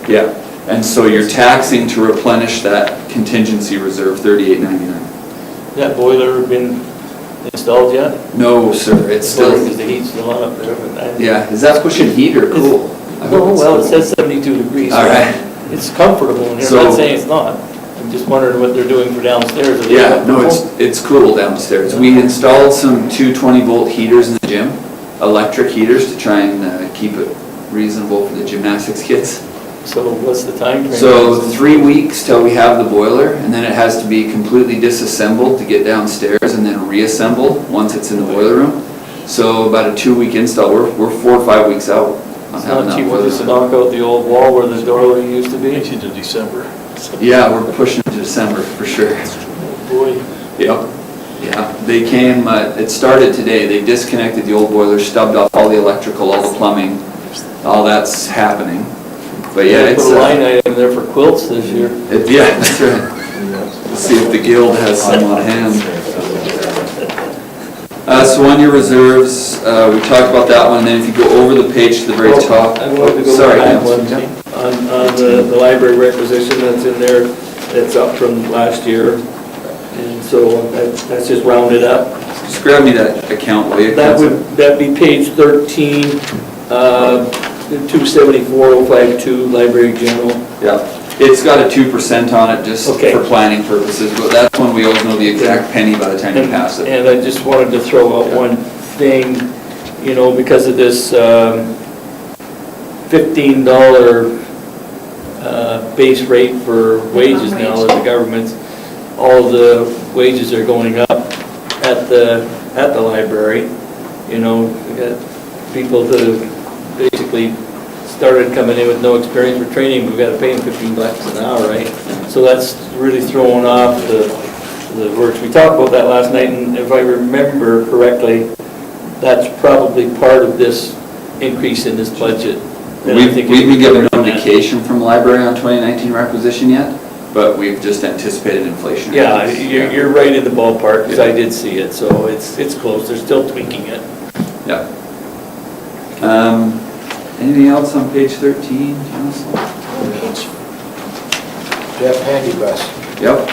Yeah. And so you're taxing to replenish that contingency reserve, $38,99. That boiler been installed yet? No, sir, it's still, Because the heat's still on up there, but I. yeah, is that pushing heat or cool? I Oh, well, it says 72 degrees. All right. It's comfortable in here, I'm So- not saying it's not. I'm just wondering what they're doing for downstairs. Are they Yeah, no, comfortable? it's cool downstairs. We installed some 220-volt heaters in the gym, electric heaters, to try and keep it reasonable for the gymnastics kids. So what's the time frame? So 3 weeks till we have the boiler, and then it has to be completely disassembled to get downstairs and then reassembled once it's in the boiler room. So about a 2-week install. We're 4 or 5 weeks out on It's having not that cheaper boiler. just to knock out the old wall where the doorway used to be? Makes it to December. Yeah, we're pushing to December for sure. Oh, boy. Yep. Yeah, they came, it started today. They disconnected the old boiler, stubbed off all the electrical, all the plumbing. All that's happening. But yeah, They it's, put a line item there for quilts this year. yeah, that's right. Let's see if the guild has some on hand. So on your reserves, we talked about that one, and then if you go over the page to the very top. I wanted to go Sorry, back Councillor. one, on the library requisition that's in there, that's up from last year. And so that's just rounded up. Just grab me that account, will you? That Councillor? would, that'd be page 13, 274,052, library general. Yeah, it's got a 2% on it just Okay. for planning purposes, but that's when we always know the exact penny by the time you pass it. And I just wanted to throw out one thing, you know, because of this $15 base rate for wages now that the government's, all the wages are going up at the library. You know, we got people that have basically started coming in with no experience for training, we've got to pay them $15 an hour, right? So that's really throwing off the works. We talked about that last night, and if I remember correctly, that's probably part of this increase in this budget. And I We've think been given no covered that. indication from the library on 2019 requisition yet, but we've just anticipated inflation. Yeah, you're right in the ballpark, because I did see it, so it's close, they're still tweaking it. Yeah. Anything else on page 13, Council? Jeff, handy bus, Yep.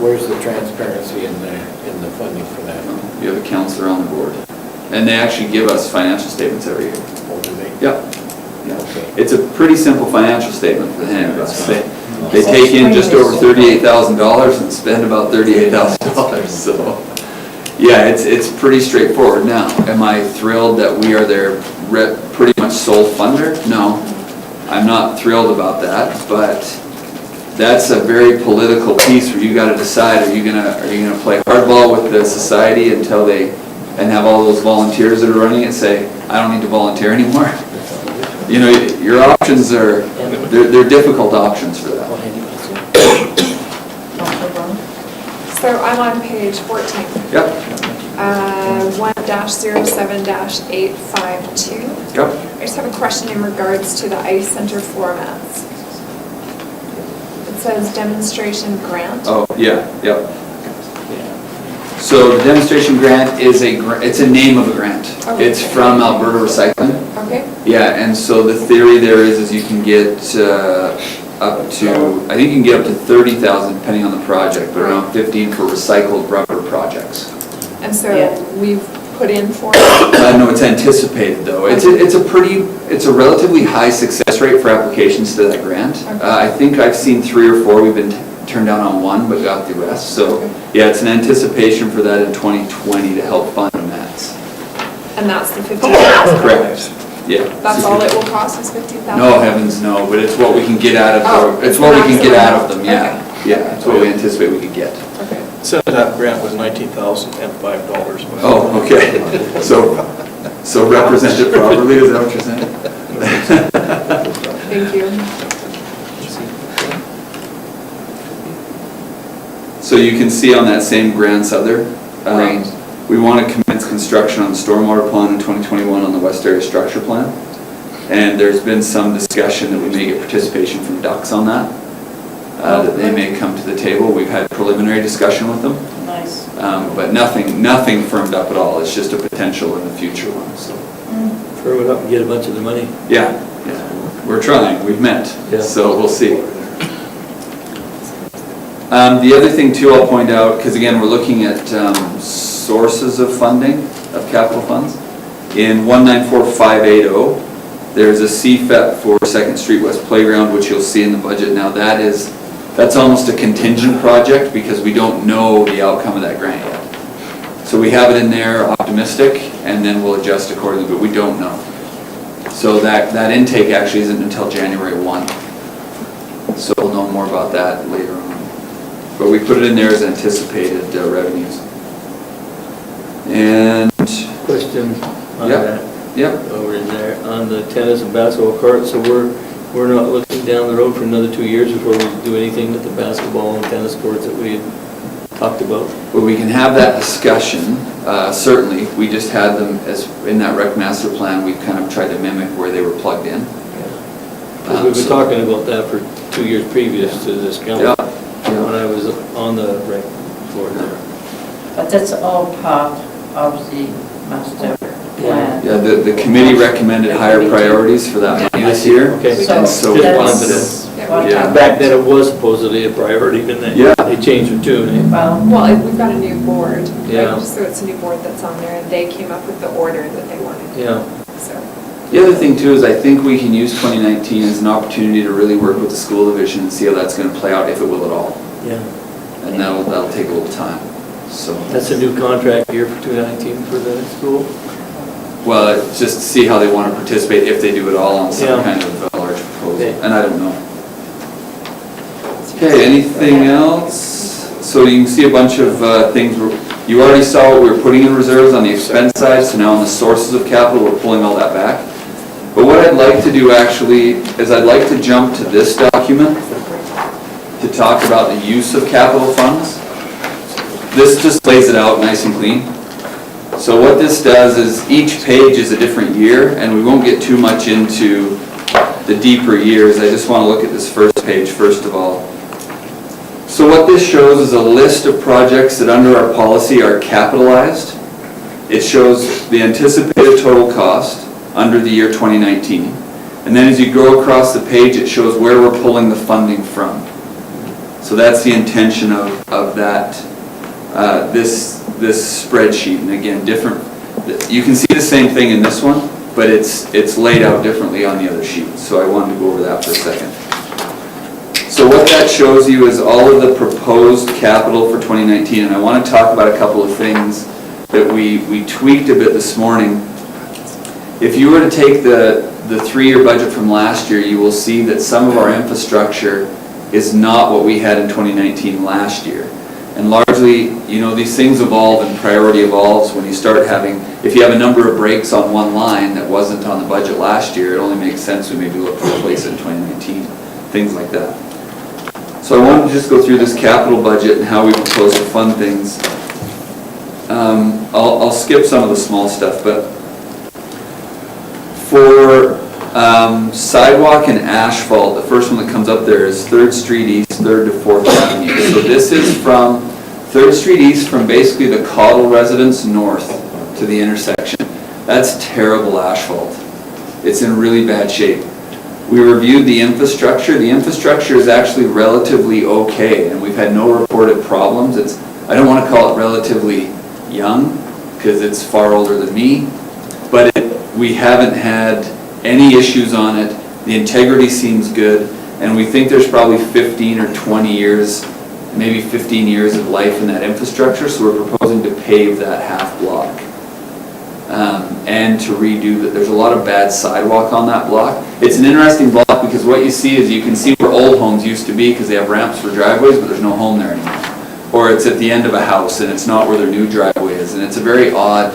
where's the transparency in the funding for that? You have a counselor on the board. And they actually give us financial statements every year. Or do they? Yep. Yeah. Okay. It's a pretty simple financial statement for the handbus. They take in just over $38,000 and spend about $38,000, so. Yeah, it's pretty straightforward. Now, am I thrilled that we are their pretty much sole funder? No, I'm not thrilled about that, but that's a very political piece where you gotta decide, are you gonna play hardball with the society until and have all those volunteers that are running it say, I don't need to volunteer anymore? You know, your options are, they're difficult options for that. So I'm on page 14. Yep, 1-07-852. yep. I just have a question in regards to the ice center floor mats. It says demonstration grant. Oh, yeah, yep. So the demonstration grant is it's a name of a grant. Okay. It's from Alberta Recycling. Okay, Yeah, and so the theory there is you can get up to, I think you can get up to 30,000 depending on the project, but around 15 for recycled rubber projects. and so Yeah. we've put in for No, it's anticipated though. It's a relatively high success rate for applications to that grant. Okay. I think I've seen 3 or 4, we've been turned down on 1, but got the rest. So, Okay. yeah, it's an anticipation for that in 2020 to help fund the mats. and that's the $15,000. Correct, yeah. That's all it will cost is $15,000? No, heavens no, but it's what we can get out of, Oh, it's what we can get out of them, maximum. yeah. Yeah, it's what we anticipate we could get. Okay. So that grant was $19,005. Oh, okay. So represent it properly, is that what you're saying? Thank you. So you can see on that same grants other, Right. we want to commence construction on the stormwater plan in 2021 on the West Area Structure Plan. And there's been some discussion that we may get participation from Ducks on that, that they may come to the table. We've had preliminary discussion with them, Nice. but nothing firmed up at all. It's just a potential in the future one, so. Throw it up and get a bunch of the money. Yeah, we're trying, we've met, Yeah. so we'll see. The other thing too I'll point out, because again, we're looking at sources of funding of capital funds. in 194580, there's a CFEP for 2nd Street West Playground, which you'll see in the budget. Now that's almost a contingent project because we don't know the outcome of that grant yet. So we have it in there optimistic, and then we'll adjust accordingly, but we don't know. So that intake actually isn't until January 1. So we'll know more about that later on. But we put it in there as anticipated revenues. And Question on Yep. that, yep, over in there, on the tennis and basketball court, so we're not looking down the road for another 2 years before we do anything with the basketball and tennis courts that we had talked about? but we can have that discussion, certainly. We just had them as, in that rec master plan, we kind of tried to mimic where they were plugged in. Because we've been So- talking about that for 2 years previous to this council, Yeah, when I was on the rec board there. But that's all part of the master plan. yeah, the committee recommended higher priorities for that money this year. Okay. And so Just we wanted wanted that's to- what yeah. Back then it was supposedly a priority, and then Yeah. they changed their tune, eh? Well, we've got a new board, Yeah. right? So it's a new board that's on there, and they came up with the order that they wanted, Yeah. so. The other thing too is I think we can use 2019 as an opportunity to really work with the school division and see how that's going to play out, if it will at all. Yeah. And that'll take a little time, so. That's a new contract year for 2019 for the school? Well, it's just to see how they want to participate, if they do it all on some Yeah. kind of large proposal, Okay. and I don't know. Okay, anything else? So you can see a bunch of things, you already saw what we were putting in reserves on the expense side, so now on the sources of capital, we're pulling all that back. But what I'd like to do actually is I'd like to jump to this document to talk about the use of capital funds. This just lays it out nice and clean. So what this does is each page is a different year, and we won't get too much into the deeper years. I just want to look at this first page first of all. So what this shows is a list of projects that under our policy are capitalized. It shows the anticipated total cost under the year 2019. And then as you go across the page, it shows where we're pulling the funding from. So that's the intention of that, this spreadsheet. And again, different, you can see the same thing in this one, but it's laid out differently on the other sheet. So I wanted to go over that for a second. So what that shows you is all of the proposed capital for 2019, and I want to talk about a couple of things that we tweaked a bit this morning. If you were to take the 3-year budget from last year, you will see that some of our infrastructure is not what we had in 2019 last year. And largely, you know, these things evolve and priority evolves when you start having, if you have a number of breaks on one line that wasn't on the budget last year, it only makes sense we maybe look to replace it in 2019, things like that. So I wanted to just go through this capital budget and how we propose to fund things. I'll skip some of the small stuff, but for sidewalk and asphalt, the first one that comes up there is 3rd Street East, 3rd to 4th Avenue. So this is from 3rd Street East, from basically the Caudle residence north to the intersection. That's terrible asphalt. It's in really bad shape. We reviewed the infrastructure. The infrastructure is actually relatively okay, and we've had no reported problems. I don't want to call it relatively young, because it's far older than me, but we haven't had any issues on it. The integrity seems good, and we think there's probably 15 or 20 years, maybe 15 years of life in that infrastructure, so we're proposing to pave that half block. And to redo that. There's a lot of bad sidewalk on that block. It's an interesting block because what you see is you can see where old homes used to be because they have ramps for driveways, but there's no home there anymore. Or it's at the end of a house and it's not where their new driveway is. And it's a very odd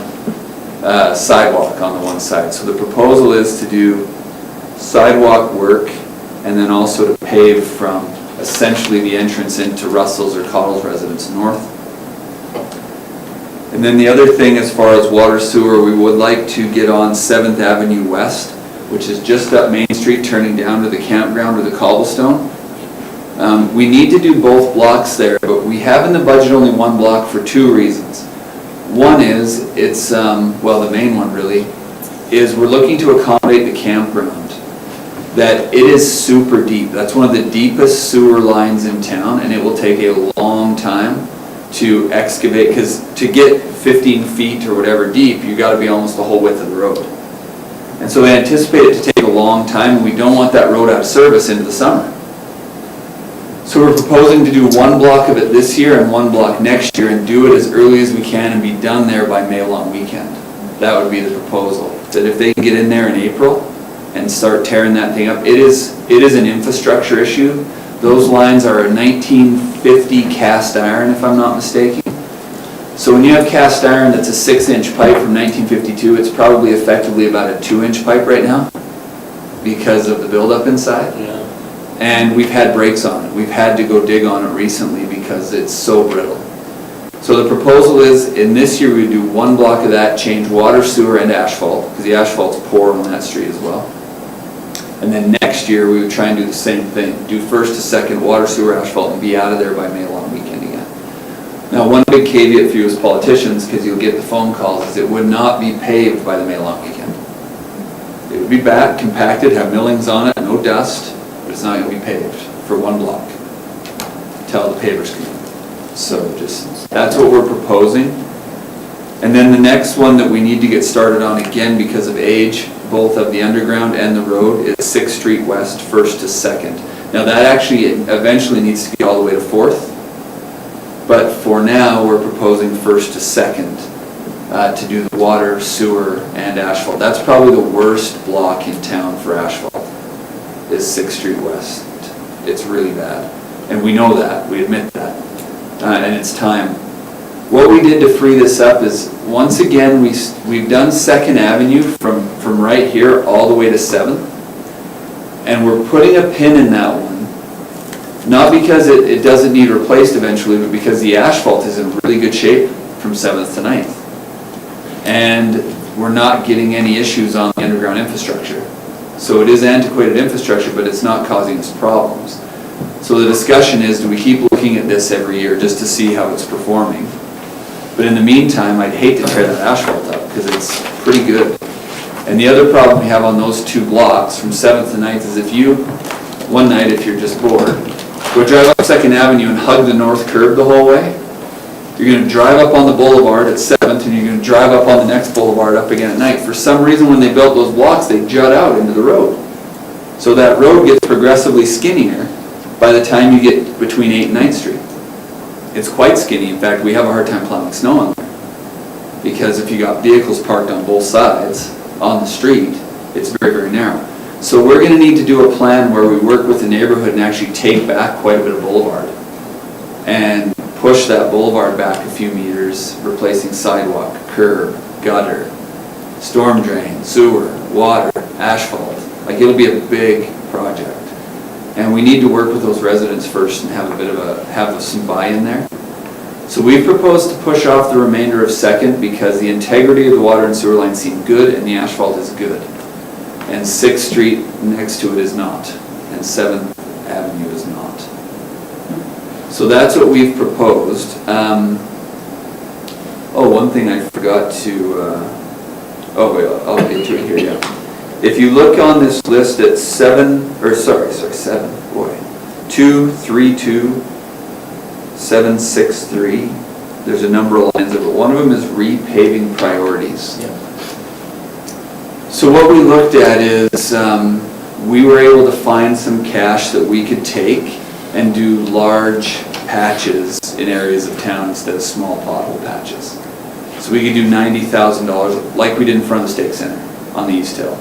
sidewalk on the one side. So the proposal is to do sidewalk work and then also to pave from essentially the entrance into Russell's or Caudle's residence north. And then the other thing, as far as water sewer, we would like to get on 7th Avenue West, which is just up Main Street, turning down to the campground or the cobblestone. We need to do both blocks there, but we have in the budget only one block for 2 reasons. One is, it's, well, the main one really, is we're looking to accommodate the campground. That it is super deep. That's one of the deepest sewer lines in town, and it will take a long time to excavate, because to get 15 feet or whatever deep, you got to be almost the whole width of the road. And so they anticipate it to take a long time, and we don't want that road out of service into the summer. So we're proposing to do one block of it this year and one block next year, and do it as early as we can and be done there by May long weekend. That would be the proposal. That if they can get in there in April and start tearing that thing up, it is an infrastructure issue. Those lines are a 1950 cast iron, if I'm not mistaken. So when you have cast iron that's a 6-inch pipe from 1952, it's probably effectively about a 2-inch pipe right now because of the buildup inside. Yeah. And we've had breaks on it. We've had to go dig on it recently because it's so brittle. So the proposal is, in this year, we do one block of that, change water, sewer, and asphalt, because the asphalt's poor on that street as well. And then next year, we would try and do the same thing. Do first to second water, sewer, asphalt, and be out of there by May long weekend again. Now, one big caveat for you as politicians, because you'll get the phone calls, is it would not be paved by the May long weekend. It would be back, compacted, have millings on it, no dust. It's not going to be paved for one block till the pavers come in. So just, that's what we're proposing. And then the next one that we need to get started on again because of age, both of the underground and the road, is 6th Street West, 1st to 2nd. Now that actually eventually needs to be all the way to 4th. But for now, we're proposing 1st to 2nd to do the water, sewer, and asphalt. That's probably the worst block in town for asphalt. Is 6th Street West. It's really bad. And we know that, we admit that. And it's time. What we did to free this up is, once again, we've done 2nd Avenue from right here all the way to 7th. And we're putting a pin in that one, not because it doesn't need replaced eventually, but because the asphalt is in really good shape from 7th to 9th. And we're not getting any issues on the underground infrastructure. So it is antiquated infrastructure, but it's not causing us problems. So the discussion is, do we keep looking at this every year just to see how it's performing? But in the meantime, I'd hate to tear that asphalt up because it's pretty good. And the other problem we have on those two blocks from 7th to 9th is, if you, one night if you're just bored, go drive up 2nd Avenue and hug the north curb the whole way, you're going to drive up on the boulevard at 7th and you're going to drive up on the next boulevard up again at night. For some reason, when they built those blocks, they jut out into the road. So that road gets progressively skinnier by the time you get between 8th and 9th Street. It's quite skinny. In fact, we have a hard time plowing snow on there. Because if you got vehicles parked on both sides on the street, it's very, very narrow. So we're going to need to do a plan where we work with the neighborhood and actually take back quite a bit of boulevard. And push that boulevard back a few meters, replacing sidewalk, curb, gutter, storm drain, sewer, water, asphalt. Like, it'll be a big project. And we need to work with those residents first and have a bit of have some buy-in there. So we've proposed to push off the remainder of 2nd because the integrity of the water and sewer lines seem good and the asphalt is good. And 6th Street next to it is not, and 7th Avenue is not. So that's what we've proposed. One thing I forgot to, I'll get to it here, yeah. If you look on this list at 7, 232, 763, there's a number of lines of it. One of them is repaving priorities. Yeah. So what we looked at is, we were able to find some cash that we could take and do large patches in areas of town instead of small pothole patches. So we could do $90,000 like we did in front of the Stake Center on the East Hill.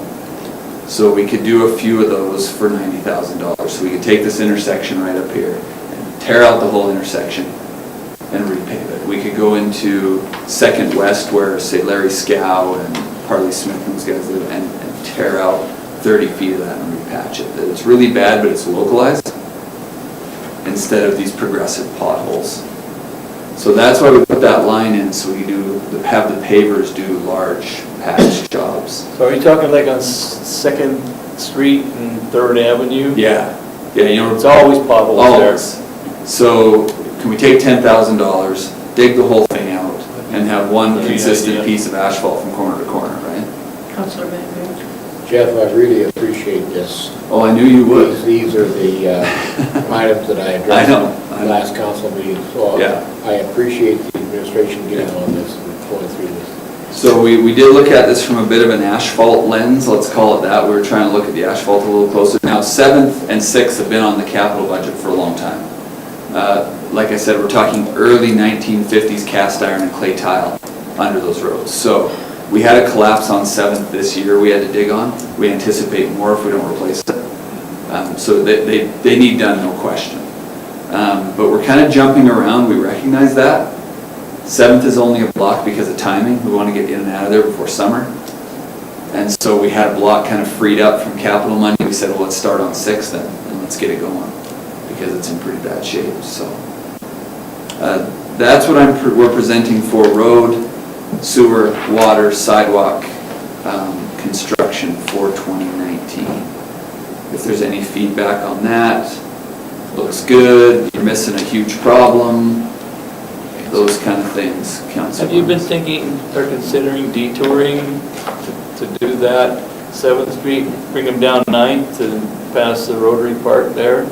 So we could do a few of those for $90,000. So we could take this intersection right up here and tear out the whole intersection and repave it. We could go into 2nd West where, say, Larry Scow and Parley Smith and those guys live and tear out 30 feet of that and repatch it. It's really bad, but it's localized instead of these progressive potholes. So that's why we put that line in, so we have the pavers do large patch jobs. So are you talking like on 2nd Street and 3rd Avenue? Yeah, It's always potholes always. So can we take $10,000, dig the whole thing out, and have one Good consistent idea. piece of asphalt from corner to corner, right? Councillor Bengry. Jeff, I really appreciate this. Oh, I knew you would. These are the items that I addressed. I last council meeting, so Yeah. I appreciate the administration getting on this and going through this. So we did look at this from a bit of an asphalt lens, let's call it that. We were trying to look at the asphalt a little closer. Now, 7th and 6th have been on the capital budget for a long time. Like I said, we're talking early 1950s cast iron and clay tile under those roads. So we had a collapse on 7th this year we had to dig on. We anticipate more if we don't replace it. So they need done, no question. But we're kind of jumping around, we recognize that. 7th is only a block because of timing. We want to get in and out of there before summer. And so we had a block kind of freed up from capital money. We said, well, let's start on 6th then, and let's get it going, because it's in pretty bad shape. So that's what we're presenting for road, sewer, water, sidewalk construction for 2019. If there's any feedback on that, looks good, you're missing a huge problem, those kind of things, Councillor. Have you been thinking or considering detouring to do that 7th Street, bring them down 9th and pass the Rotary Park there?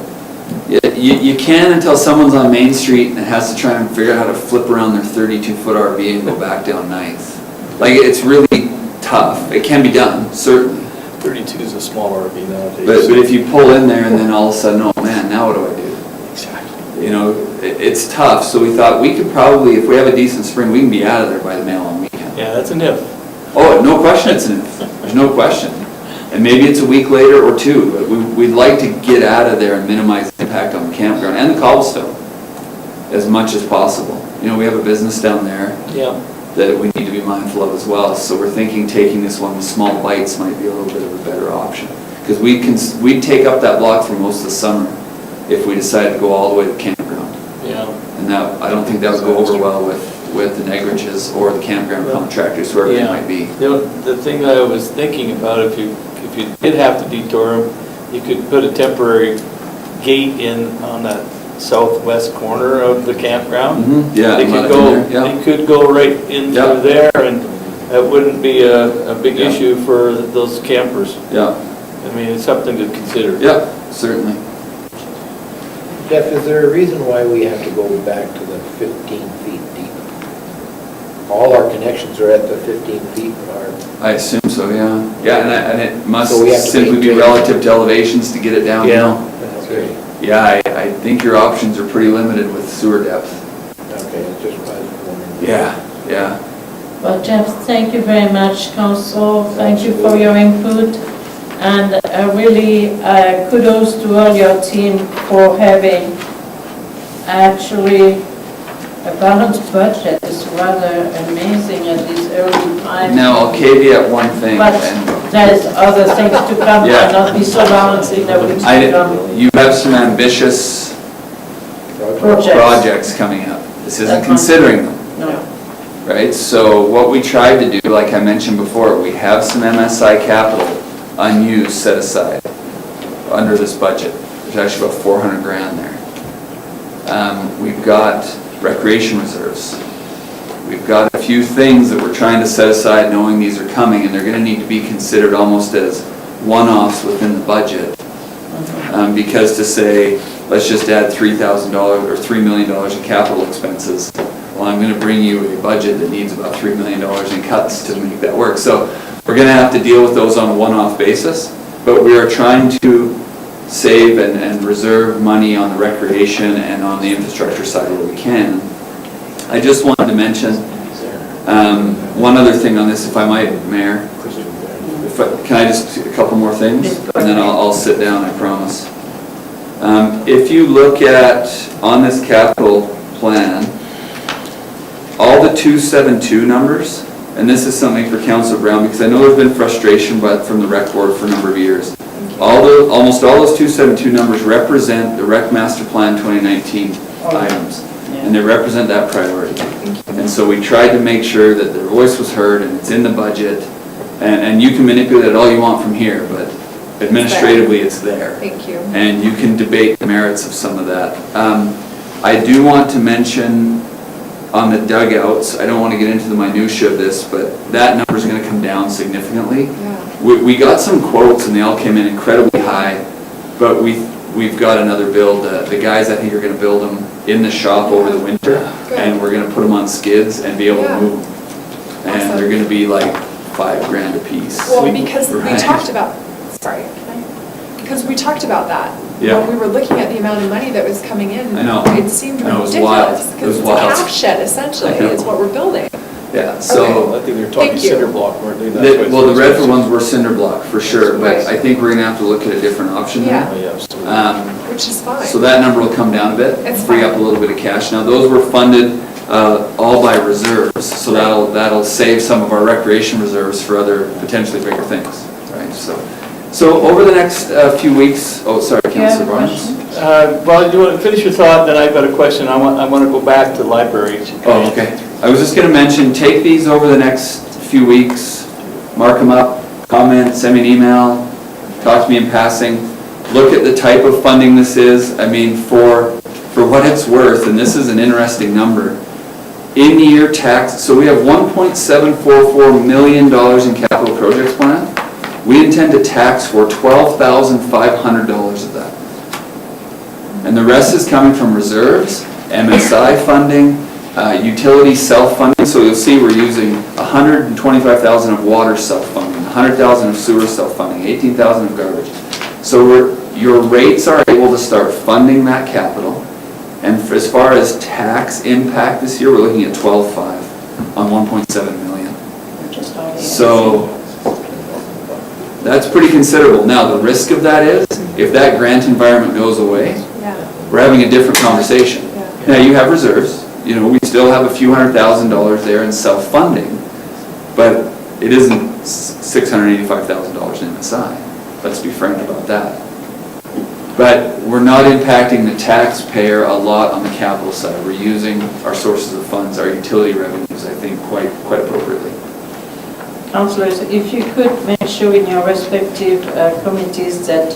Yeah, you can until someone's on Main Street and has to try and figure out how to flip around their 32-foot RV and go back down 9th. Like, it's really tough. It can be done, certainly. 32 is a small RV nowadays. But if you pull in there and then all of a sudden, oh man, now what do I do? Exactly. You know, it's tough. So we thought we could probably, if we have a decent spring, we can be out of there by the mail on weekend. Yeah, that's an if. Oh, no question it's an if. There's no question. And maybe it's a week later or two, but we'd like to get out of there and minimize the impact on the campground and the cobblestone as much as possible. You know, we have a business down there Yeah. that we need to be mindful of as well. So we're thinking taking this one with small bites might be a little bit of a better option. Because we'd take up that block for most of the summer if we decided to go all the way to the campground. Yeah. And that, I don't think that would go over well with the Negridges or the campground contractors, whoever they might be. The thing that I was thinking about, if you did have to detour them, you could put a temporary gate in on that southwest corner of the campground. Yeah. They let could it in go, there, yeah. they could go right in Yeah. through there, and that wouldn't be a big Yeah. issue for those campers. Yeah, I mean, it's something to consider. yeah, certainly. Jeff, is there a reason why we have to go back to the 15 feet deep? All our connections are at the 15 feet, I assume so, yeah. Yeah, and it must So we have to simply be maintain- relative to elevations to get it down. That's great. Yeah, I think your options are pretty limited with sewer depth. Okay, it's just, I was wondering. Yeah, yeah. Well, Jeff, thank you very much, Councillor. Thank you for your input. And really kudos to all your team for having actually a balanced budget. It's rather amazing at this early time. Now, I'll caveat one thing. But and there's other things to come, Yeah. and not be so balanced in the weeks to come. you have some ambitious projects coming up. This isn't That's considering them, No. right? So what we tried to do, like I mentioned before, we have some MSI capital unused set aside under this budget. There's actually about 400 grand there. We've got recreation reserves. We've got a few things that we're trying to set aside knowing these are coming, and they're going to need to be considered almost as one-offs within the budget. Because to say, let's just add $3,000 or $3 million in capital expenses, well, I'm going to bring you a budget that needs about $3 million in cuts to make that work. So we're going to have to deal with those on a one-off basis, but we are trying to save and reserve money on the recreation and on the infrastructure side where we can. I just wanted to mention one other thing on this, if I might, Mayor. Can I just, a couple more things? And then I'll sit down, I promise. If you look at, on this capital plan, all the 272 numbers, and this is something for Councillor Brown, because I know there's been frustration from the rec board for a number of years. Almost all those 272 numbers represent the Rec Master Plan 2019 items, and they represent that priority. And so we tried to make sure that their voice was heard and it's in the budget, and you can manipulate it all you want from here, but administratively it's there. Thank you. And you can debate the merits of some of that. I do want to mention on the dugouts, I don't want to get into the minutia of this, but that number is going to come down significantly. Yeah. We got some quotes and they all came in incredibly high, but we we've got another build. The guys, I think, are gonna build them in the shop over the winter, and we're gonna put them on skids and be able to Yeah. move them. And they're gonna be like $5,000 a piece. Well, because we Right. talked about, sorry, because we talked about that. Yeah. When we were looking at the amount of money that was coming in. I know. It seemed I know, it was wild. ridiculous, It because was it's a wild. calf shed essentially, I know. is what we're building. Yeah, so, I think they were talking Thank you. cinder block, weren't they? That's why it's well, the so Redford expensive. ones were cinder block for sure, but Right. I think we're gonna have to look at a different option there. Oh, yeah, absolutely. Which is fine. So that number will come down a bit, It's free up a fine. little bit of cash. Now, those were funded all by reserves, so that'll save some of our recreation reserves for other potentially bigger things, right? So over the next few weeks, oh, sorry, Do you have Councillor a Barnes? question? Well, you want to finish your thought, then I've got a question. I want to go back to libraries. Oh, okay. I was just gonna mention, take these over the next few weeks, mark them up, comment, send me an email, talk to me in passing, look at the type of funding this is. I mean, for what it's worth, and this is an interesting number, in-year tax, so we have $1.744 million in capital projects planned. We intend to tax for $12,500 of that. And the rest is coming from reserves, MSI funding, utility self-funding. So you'll see we're using $125,000 of water self-funding, $100,000 of sewer self-funding, $18,000 of garbage. So your rates are able to start funding that capital. And as far as tax impact this year, we're looking at 12.5 on 1.7 million. Just all the- So that's pretty considerable. Now, the risk of that is, if that grant environment goes away, Yeah, we're having a different conversation. yeah. Now, you have reserves, you know, we still have a few $100,000 there in self-funding, but it isn't $685,000 in MSI. Let's be frank about that. But we're not impacting the taxpayer a lot on the capital side. We're using our sources of funds, our utility revenues, I think, quite appropriately. Councillors, if you could make sure in your respective committees that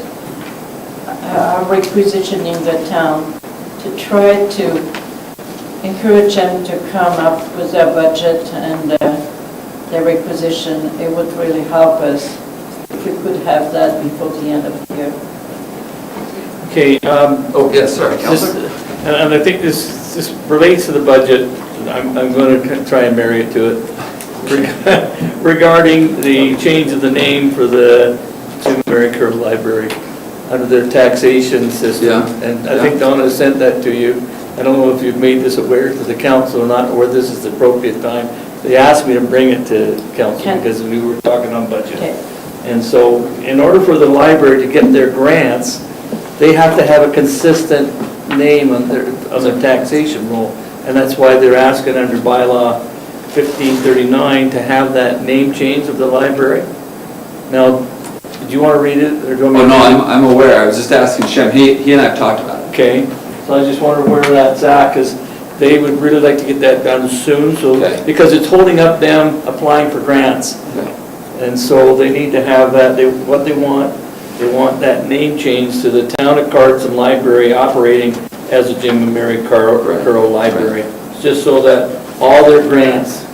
are requisitioning the town to try to encourage them to come up with their budget and their requisition, it would really help us if we could have that before the end of the year. Okay, Oh, yes, sorry, Councillor. and I think this relates to the budget. I'm going to try and marry it to it. Regarding the change of the name for the Jim Mary Kerr Library under their taxation system. Yeah, And I think Donna sent that to you. I don't know if you've made this aware to the council or not, or this is the appropriate time. They asked me to bring it to council Okay. because we were talking on budget. Okay. And so, in order for the library to get their grants, they have to have a consistent name on their taxation roll. And that's why they're asking under bylaw 1539 to have that name change of the library. Now, did you want to read it, or do you want me Oh, to? no, read it? I'm aware. I was just asking Shem. He and I have talked about it. Okay, so I just wonder where that's at, because they would really like to get that done soon, so, Okay. because it's holding up them applying for grants. Okay. And so they need to have that, what they want that name change to the Town of Carson Library operating as a Jim and Mary Carroll Library. Just so that all their grants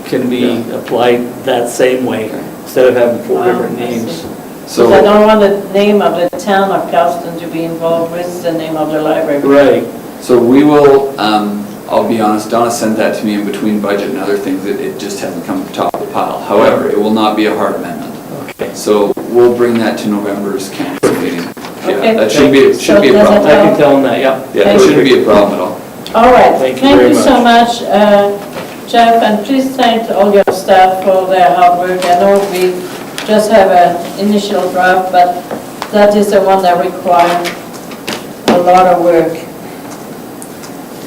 can be applied that same way, instead of having four different I see. names. Because I don't want the name of the town of Carlston to be involved with the name of the library. Right. So we will, I'll be honest, Donna sent that to me in between budget and other things. It just hasn't come to the top of the pile. However, it will not be a hard amendment. Okay. So we'll bring that to November's council meeting. Okay. Yeah, that shouldn't be a So problem. I can tell them that, yeah. Yeah, it shouldn't be a problem at all. All right, Thank you thank very you so much, Jeff, and please thank all your staff for their hard work. I know we just have an initial draft, but that is the one that requires a lot of work.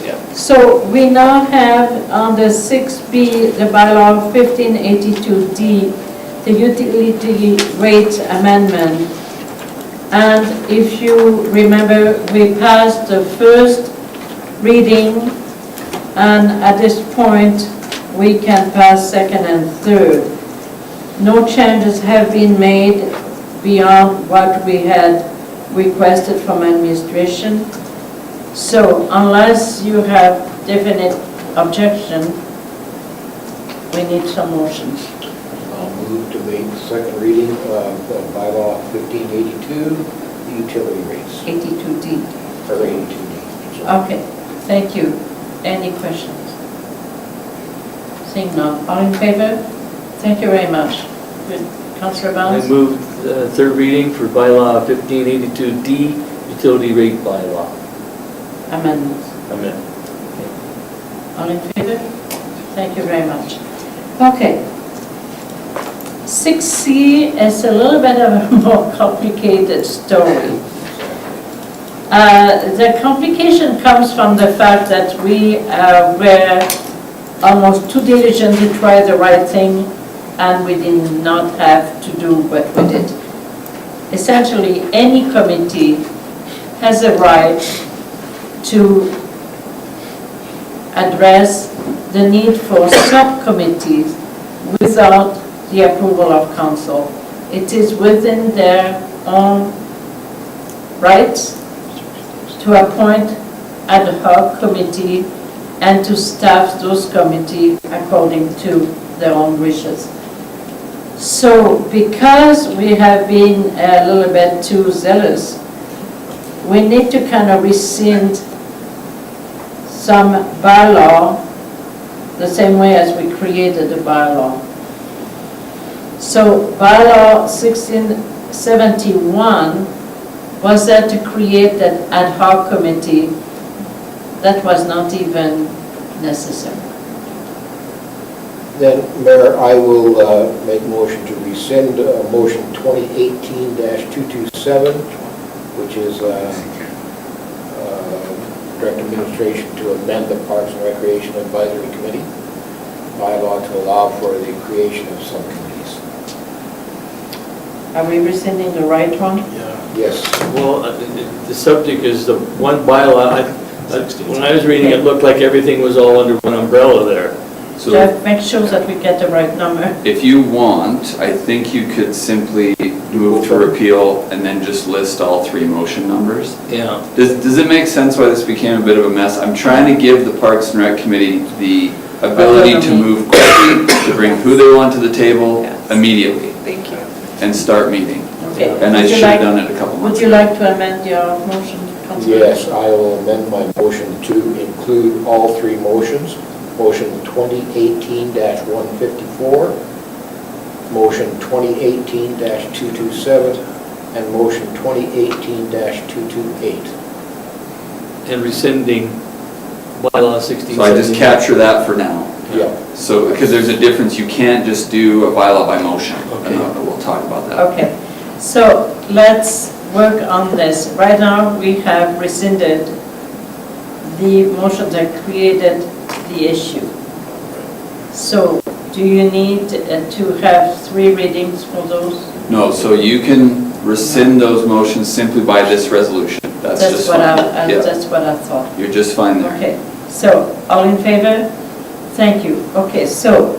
Yeah. So we now have on the 6B, the bylaw 1582D, the utility rate amendment. And if you remember, we passed the first reading, and at this point, we can pass second and third. No changes have been made beyond what we had requested from administration. So unless you have definite objection, we need some motions. I'll move to make the second reading of bylaw 1582, the utility rates, 82D. or 82D. Okay, thank you. Any questions? Seeing none, all in favor? Thank you very much. Good. Councillor I Barnes? move third reading for bylaw 1582D, utility rate bylaw. Amendments. Amen. All in favor? Thank you very much. Okay. 6C is a little bit of a more complicated story. The complication comes from the fact that we were almost too diligent to try the right thing, and we did not have to do what we did. Essentially, any committee has a right to address the need for subcommittees without the approval of council. It is within their own rights to appoint ad hoc committee and to staff those committees according to their own wishes. So because we have been a little bit too zealous, we need to kind of rescind some bylaw the same way as we created the bylaw. So bylaw 1671 was there to create that ad hoc committee that was not even necessary. Then, Mayor, I will make motion to rescind motion 2018-227, which is direct administration to amend the Parks and Recreation Advisory Committee bylaw to allow for the creation of subcommittees. Are we rescinding the right one? Yes. Well, the subject is the one bylaw. When I was reading, it looked like everything was all under one umbrella there. So Jeff, make sure that we get the right number. if you want, I think you could simply move to repeal and then just list all three motion numbers. Yeah. Does it make sense why this became a bit of a mess? I'm trying to give the Parks and Rec Committee the ability to move quickly, to bring who they want to the table Yes. immediately Thank you. and start meeting. Okay. And I Would you should have like- done it a couple months Would you ago. like to amend your motion, Councillor? Yes, I will amend my motion to include all three motions. Motion 2018-154, motion 2018-227, and motion 2018-228. And rescinding bylaw 16. So I just capture that for now. Yeah. So, because there's a difference, you can't just do a bylaw by motion. Okay. And we'll talk about that. Okay, so let's work on this. Right now, we have rescinded the motion that created the issue. So do you need to have three readings for those? No, so you can rescind those motions simply by this resolution. That's just what fine. Yeah, That's what I thought. you're just fine there. Okay, so all in favor? Thank you. Okay, so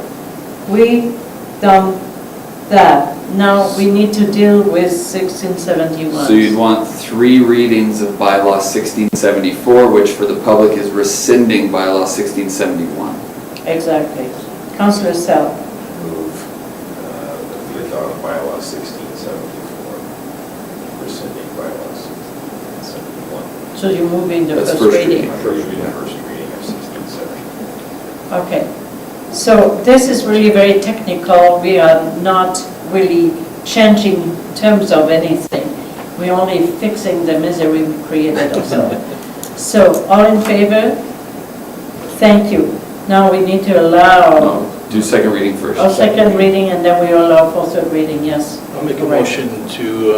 we done that. Now we need to deal with 1671. So you'd want three readings of bylaw 1674, which for the public is rescinding bylaw 1671. Exactly. Councillor Selk. Move that we adopt bylaw 1674, rescinding bylaw 1671. So you're moving the That's first first reading. First reading of 1674. Okay. So this is really very technical. We are not really changing terms of anything. We're only fixing the misery we created ourselves. So all in favor? Thank you. Now we need to allow No, do second reading first. a second reading, and then we allow for third reading, yes. I'll make a Correct. motion to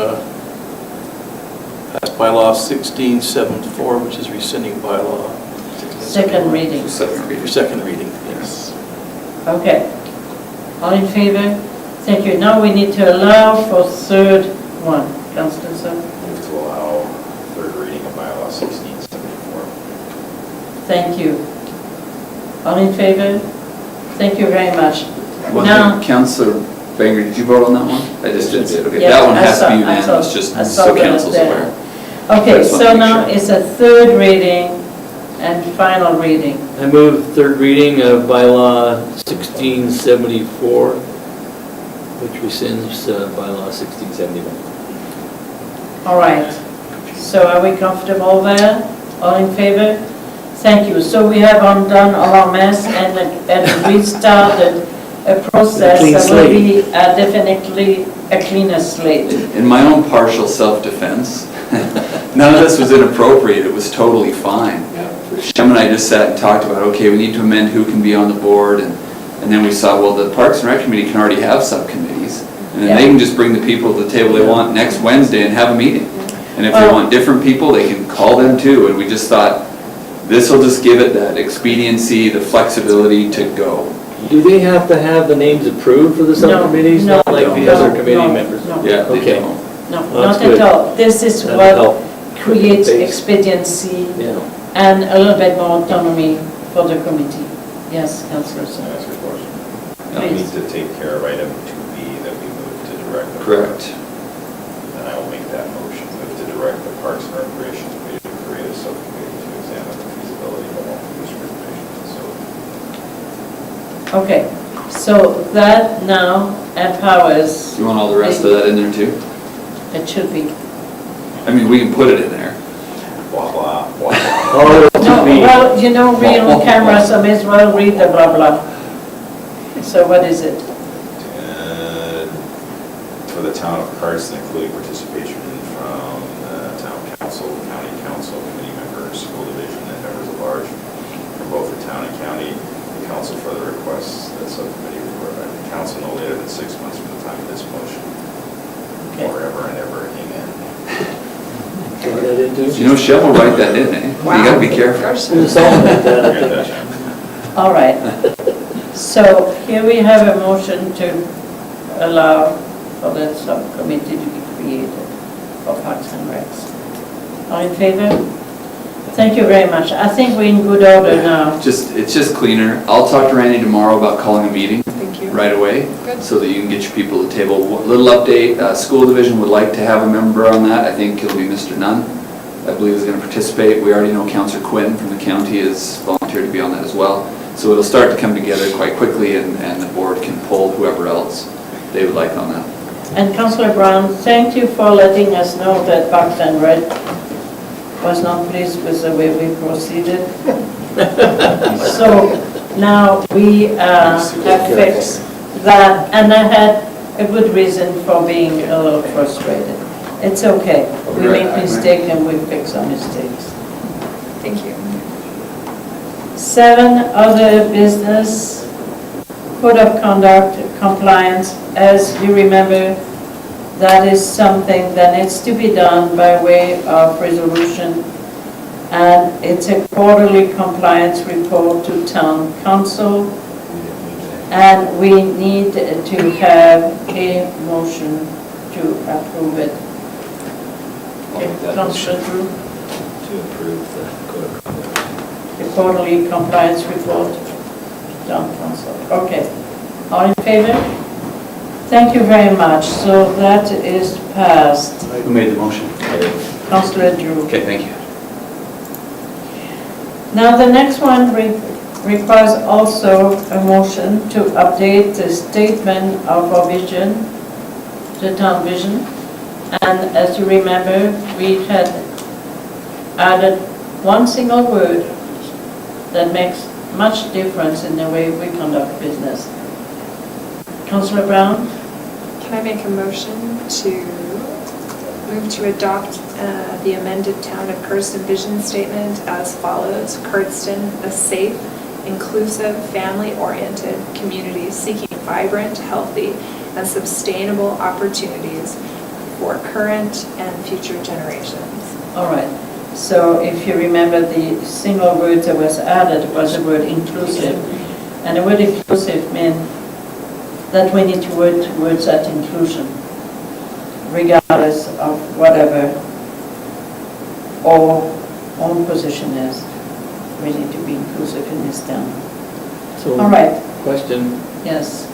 pass bylaw 1674, which is rescinding bylaw. Second reading. Second For reading. second reading, yes. Okay. All in favor? Thank you. Now we need to allow for third one. Councillor Selk. Move to allow third reading of bylaw 1674. Thank you. All in favor? Thank you very much. One Now, thing, Councillor Bengry, did you vote on that one? I just did. Okay, Yes, that one I has to saw- be I unanimous, saw- just I saw so that council's there. aware. okay, Just want so to make now sure. it's a third reading and final reading. I move third reading of bylaw 1674, which rescinds bylaw 1671. All right. So are we comfortable there? All in favor? Thank you. So we have undone all our mess and we started a process clean that will be slate. definitely a cleaner slate. In my own partial self-defense, none of this was inappropriate, it was totally fine. Shem and I just sat and talked about, okay, we need to amend who can be on the board, and then we saw, well, the Parks and Rec Committee can already have subcommittees, and then they can just bring the people to the table they want next Wednesday and have a meeting. And if they want different people, they can call them too, and we just thought, this will just give it that expediency, the flexibility to go. Do they have to have the names approved for the subcommittees? No, Not like the other committee no, members? no. Yeah, they Okay. don't. No, Well, not that's good. at all. This is That'll what help. creates Base. expediency Yeah. and a little bit more autonomy for the committee. Yes, Councillor. Can I ask a question? Yeah. We need to take care of item 2B that we moved to direct. the- Correct. And I will make that motion, move to direct the Parks and Recreation Committee to create a subcommittee to examine the feasibility of a multi-use recreation facility. Okay, so that now empowers, Do you want all the rest of that in there too? it should be. I mean, we can put it in there. Blah, blah, blah, blah. Oh, to No, be- well, you know, we're on camera, so may as well read the blah blah. So what is it? For the town of Carson, including participation from the town council, county council, committee members, school division, and members at large from both the town and county. The council further requests that subcommittee report by the council no later than 6 months from the time of this motion. Okay. Forever and ever, amen. Put that into? You know, Shem will write that in, eh? You gotta be careful. It's all like that, I Get that, think. Shem? All right. So here we have a motion to allow for that subcommittee to be created for Parks and Recs. All in favor? Thank you very much. I think we're in good order now. It's just cleaner. I'll talk to Randy tomorrow about calling a meeting Thank you. right away, Good. so that you can get your people to the table. Little update, school division would like to have a member on that. I think it'll be Mr. Nunn, I believe is gonna participate. We already know Councillor Quinn from the county is volunteered to be on that as well. So it'll start to come together quite quickly, and the board can pull whoever else they would like on that. And Councillor Brown, thank you for letting us know that Parks and Rec was not pleased with the way we proceeded. So now we have fixed that, and I had a good reason for being a little frustrated. It's okay. We make mistakes and we fix our mistakes. Thank you. 7, other business, code of conduct compliance. As you remember, that is something that needs to be done by way of resolution. And it's a quarterly compliance report to town council. And we need to have a motion to approve it. I'll make that Councillor motion. Drew, To approve the code of conduct. the quarterly compliance report to town council. Okay. All in favor? Thank you very much. So that is passed. Who made the motion? Councillor Drew. Okay, thank you. Now, the next one requires also a motion to update the statement of our vision, the town vision. And as you remember, we had added one single word that makes much difference in the way we conduct business. Councillor Brown? Can I make a motion to move to adopt the amended Town of Cardston vision statement as follows? Cardston, a safe, inclusive, family-oriented community seeking vibrant, healthy, and sustainable opportunities for current and future generations. All right. So if you remember, the single word that was added was the word inclusive. And the word inclusive meant that we need to work towards that inclusion, regardless of whatever our own position is. We need to be inclusive in this town. So, All right, question, yes,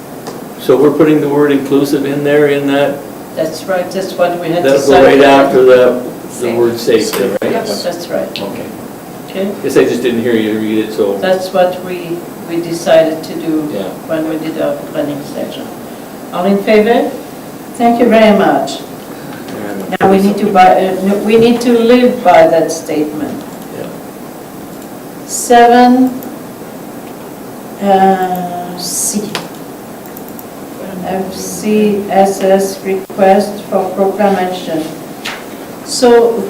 so we're putting the word inclusive in there in that? that's right, that's what we had That'll decided. go right after the Safe. word safe, then, right? Yep. That's right, Okay. okay? Guess I just didn't hear you read it, so, That's what we decided to do yeah. when we did our planning session. All in favor? Thank you very much. And Now, we need to live by that statement. Yeah. 7, C. FCSS request for proclamation. So,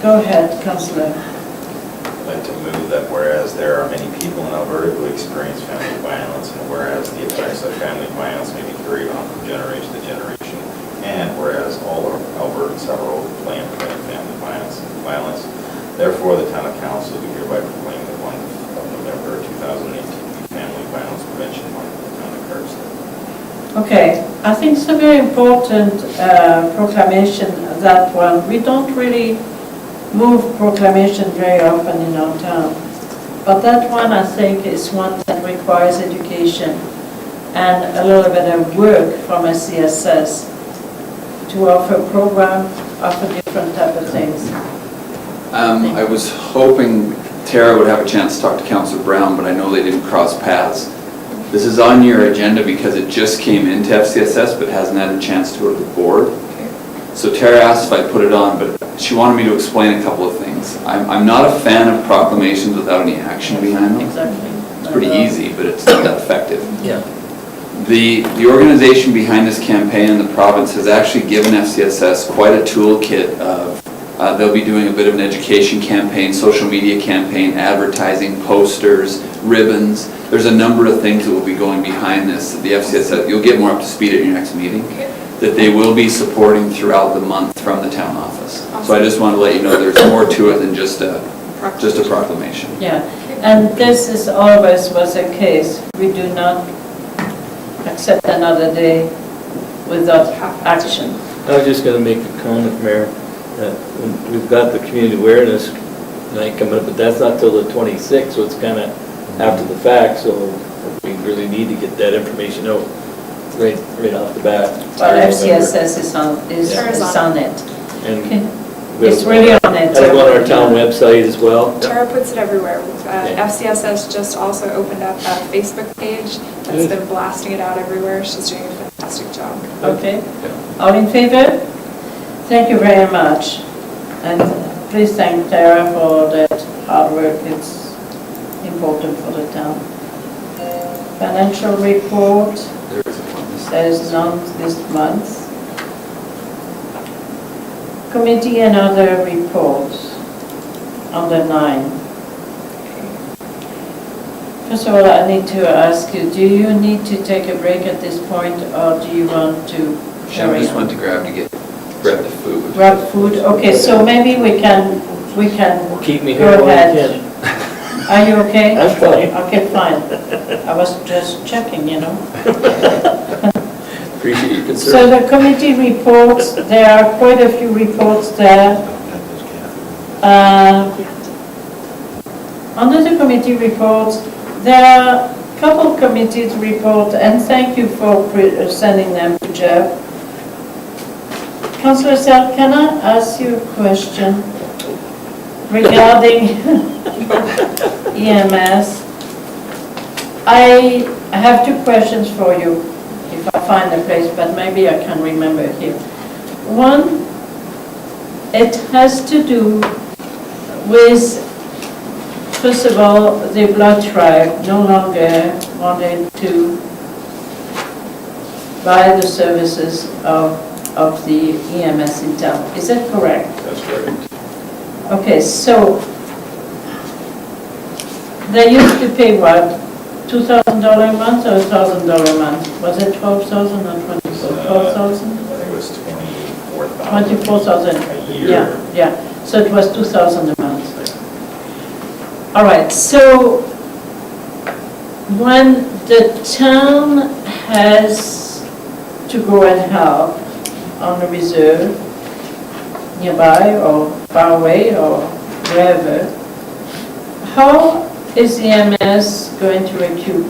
go ahead, Councillor. I'd like to move that whereas there are many people in Alberta who experience family violence, and whereas the effects of family violence may be carried on from generation to generation, and whereas all Albertans have a role to play in preventing family violence, therefore the town of council do hereby proclaim the 1 of November 2018 to be Family Violence Prevention Month in the town of Cardston. Okay, I think it's a very important proclamation, that one. We don't really move proclamation very often in our town. But that one, I think, is one that requires education and a little bit of work from a CSS to offer a program, offer different type of things. I was hoping Tara would have a chance to talk to Councillor Brown, but I know they didn't cross paths. This is on your agenda because it just came into FCSS, but hasn't had a chance to go to the board. So Tara asked if I put it on, but she wanted me to explain a couple of things. I'm not a fan of proclamations without any action behind them. Exactly. It's pretty easy, but it's not that effective. Yeah. The organization behind this campaign in the province has actually given FCSS quite a toolkit of, they'll be doing a bit of an education campaign, social media campaign, advertising, posters, ribbons. There's a number of things that will be going behind this. The FCSS, you'll get more up to speed at your next meeting, that they will be supporting throughout the month from the town office. So I just want to let you know there's more to it than just a proclamation. Yeah, and this is always was the case. We do not accept another day without action. I was just gonna make a comment, Mayor, that we've got the community awareness night coming up, but that's not till the 26th, so it's kinda after the fact, so we really need to get that information out right off the bat. Well, FCSS is on it. And Okay. we have- It's really on it. That'll go on our town website as well. Tara puts it everywhere. Okay. FCSS just also opened up a Facebook page that's been blasting it out everywhere. She's doing a fantastic job. Okay, all in favor? Thank you very much. And please thank Tara for that hard work. It's important for the town. Financial report, there is none this month. Committee and other reports, under 9. First of all, I need to ask you, do you need to take a break at this point, or do you want to I carry just on? went to grab the food. Grab food, okay, so maybe we can Keep me go here while ahead. you can. Are you okay? I'm fine. Okay, fine. I was just checking, you know. Appreciate your So concern. the committee reports, there are quite a few reports there. Under the committee reports, there are a couple committees report, and thank you for sending them to Jeff. Councillor Selk, can I ask you a question regarding EMS? I have 2 questions for you, if I find a place, but maybe I can remember here. One, it has to do with, first of all, the blood tribe no longer wanted to buy the services of the EMS in town. Is that correct? That's correct. Okay, so they used to pay what, $2,000 a month or $1,000 a month? Was it 12,000 or 12,000? I think it was 24,000. 24,000. A year. Yeah, so it was 2,000 a month. All right, so when the town has to go and help on a reserve nearby or far away or wherever, how is EMS going to recoup?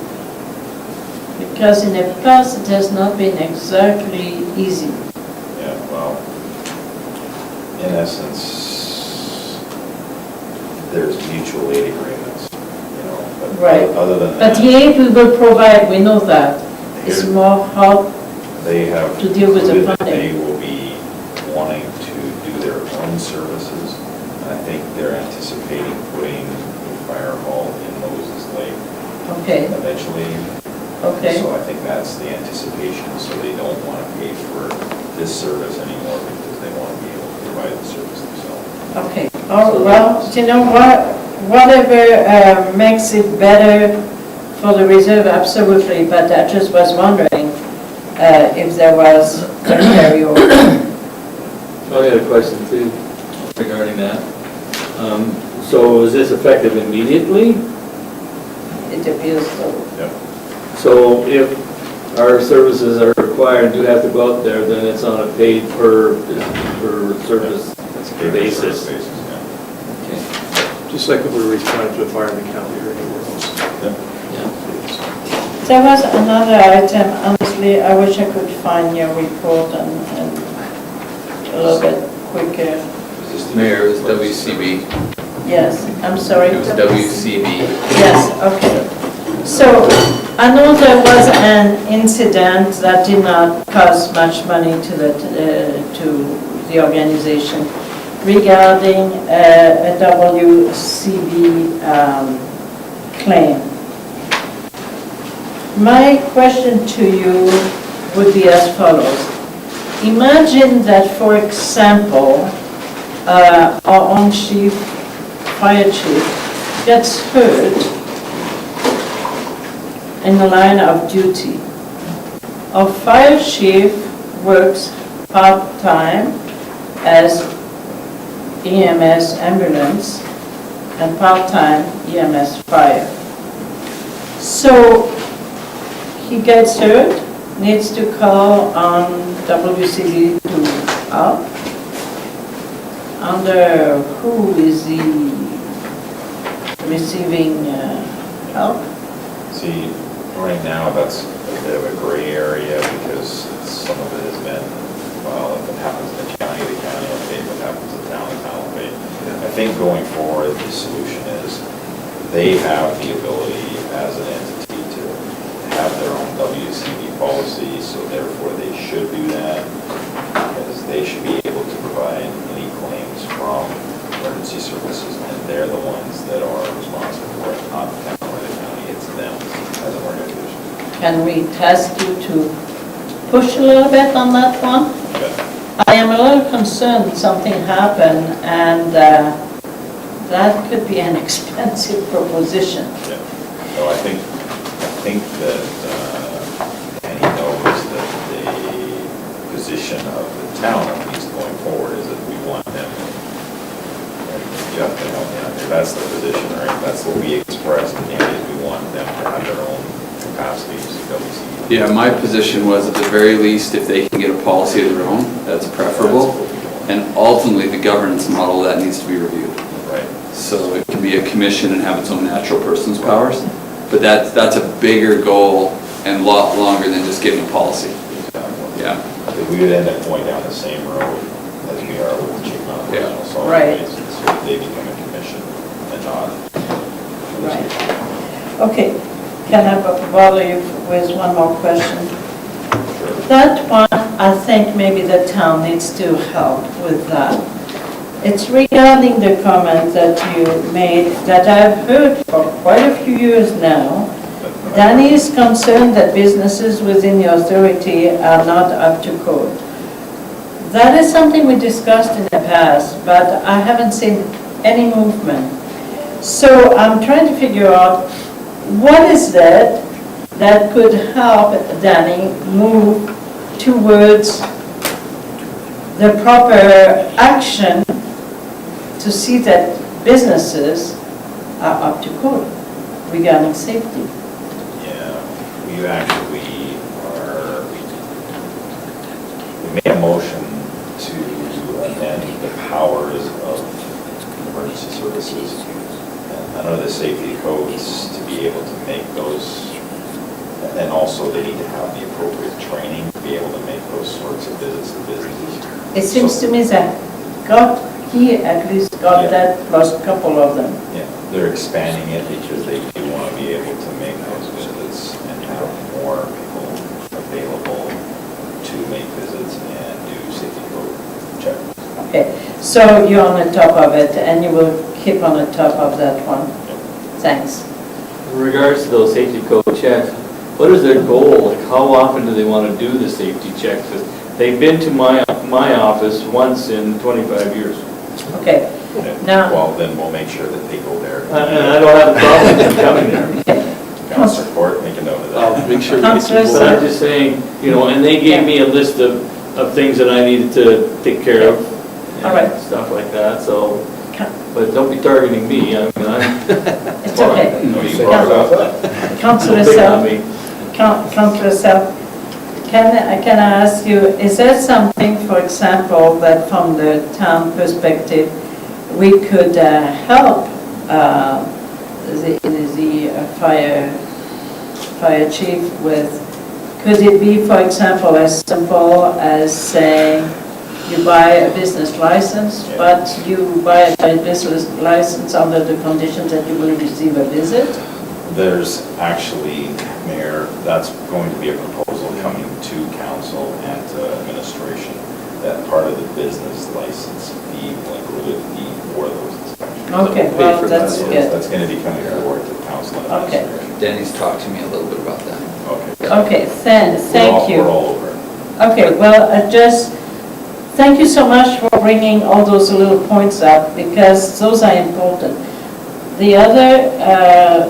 Because in the past it has not been exactly easy. Yeah, well, in essence, there's mutual aid agreements, you know, but Right. other than But that, the aid we will provide, we know that, is more how they have to deal with the concluded that funding. they will be wanting to think they're anticipating putting the fire hall in Moses Lake Okay, eventually. okay. So I think that's the anticipation, so they don't want to pay for this service anymore because they want to be able to provide the service themselves. Okay, oh, well, do you know what, whatever makes it better for the reserve, absolutely, but I just was wondering if there was a carryover. I had a question too regarding that. So is this effective immediately? It appears so. Yep. So if our services are required, do have to go out there, then it's on a paid per service That's a big basis. service basis, yeah. Just like if we were responding to a fire in the county or anywhere else. There was another item, honestly, I wish I could find your report and a little bit quicker. Mayor, it was WCB. Yes, I'm sorry. It was WCB. Yes, okay. So, I know there was an incident that did not cost much money to the organization regarding a WCB claim. My question to you would be as follows. Imagine that, for example, our own chief, fire chief, gets hurt in the line of duty. Our fire chief works part-time as EMS ambulance and part-time EMS fire. So he gets hurt, needs to call on WCB to help. Under who is he receiving help? See, right now, that's a bit of a gray area because some of it has been, well, if it happens in the county will pay, if it happens in the town will pay. I think going forward, the solution is they have the ability as an entity to have their own WCB policy, so therefore they should do that because they should be able to provide any claims from emergency services, and they're the ones that are responsible for it, not the town or the county, it's them as an organization. Can we task you to push a little bit on that one? Okay. I am a little concerned something happened and that could be an expensive proposition. Yeah. So I think that Annie knows that the position of the town, at least going forward, is that we want them, and you have to help me out there, that's the position, right? That's what we expressed in the end, we want them to have their own capacities, WCB. Yeah, my position was at the very least, if they can get a policy of their own, that's preferable. That's what we want. And ultimately, the governance model of that needs to be reviewed. Right. So it can be a commission and have its own natural person's powers, but that's a bigger goal and a lot longer than just getting a policy. Exactly. Yeah. Because we would end up going down the same road as we are with the chief operational solid Right. waste, so they become a commission and not. Right. Okay, can I bother you with one more question? Sure. That one, I think maybe the town needs to help with that. It's regarding the comment that you made that I've heard for quite a few years now. Danny is concerned that businesses within the authority are not up to code. That is something we discussed in the past, but I haven't seen any movement. So I'm trying to figure out what is that could help Danny move towards the proper action to see that businesses are up to code regarding safety. Yeah, we made a motion to amend the powers of emergency services and under the safety codes to be able to make those, and also they need to have the appropriate training to be able to make those sorts of visits to businesses. It seems to me that he at least got that plus a couple of them. Yeah, they're expanding it because they do want to be able to make those visits and have more people available to make visits and do safety code checks. Okay, so you're on the top of it, and you will keep on the top of that one. Thanks. In regards to those safety code checks, what is their goal? Like, how often do they want to do the safety checks? 'Cause they've been to my office once in 25 years. Okay, now, Well, then we'll make sure that they go there. And I don't have a problem with them coming there. Councillor Court, make a note of I'll that. make sure we get Councillor you But I'm more. just saying, you know, and they gave me a list of things that I needed to take care of. All right. and Stuff like that, so, Ca- but don't be targeting me, I mean, I'm. it's okay. No, you brought it up. Councillor Big on Selk, me. Councillor Selk, can I ask you, is there something, for example, that from the town perspective, we could help the fire chief with? Could it be, for example, as simple as saying you buy a business license, Yeah. but you buy a business license under the condition that you will receive a visit? There's actually, Mayor, that's going to be a proposal coming to council and to administration, that part of the business license fee will include a fee for those inspections. Okay, Pay well, for that's that, good. That's going to be coming forward to council and Okay. administration. Denny's talked to me a little bit about that. Okay. Okay, thank you. We're all over it. Okay, well, thank you so much for bringing all those little points up, because those are important. The other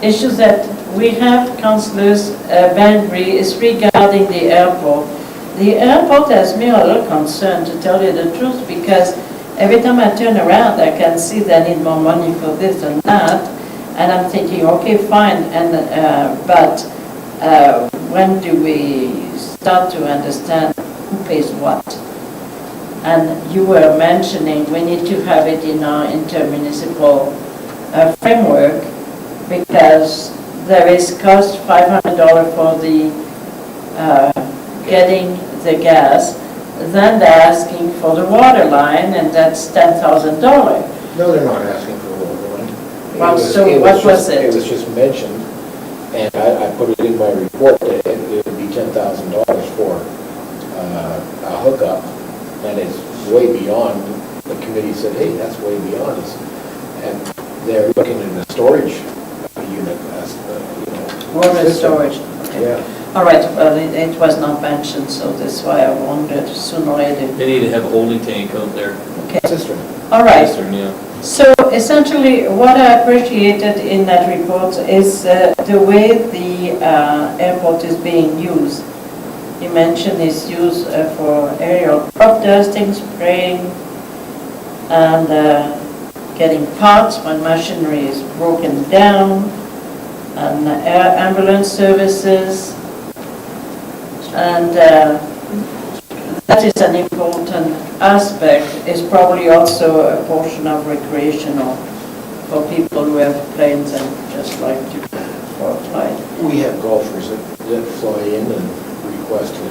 issues that we have, councillors, Bengry, is regarding the airport. The airport has me a little concerned, to tell you the truth, because every time I turn around, I can see they need more money for this and that, and I'm thinking, okay, fine, but when do we start to understand who pays what? And you were mentioning we need to have it in our intermunicipal framework, because there is cost $500 for the getting the gas, then they're asking for the water line, and that's $10,000. No, they're not asking for a water line. Well, so what was it? It was just mentioned, and I put it in my report, that it would be $10,000 for a hookup, and it's way beyond, the committee said, hey, that's way beyond us. And they're looking at a storage unit as, Water system. storage, okay. Yeah. All right, well, it was not mentioned, so that's why I wondered sooner or later. They need to have a holding tank out there. Okay, Cistern. all right. Cistern, yeah. So essentially, what I appreciated in that report is the way the airport is being used. You mentioned it's used for aerial crop dusting, spraying, and getting parts when machinery is broken down, and air ambulance services, and that is an important aspect. It's probably also a portion of recreational for people who have planes and just like to go for a flight. We have golfers that fly in and request to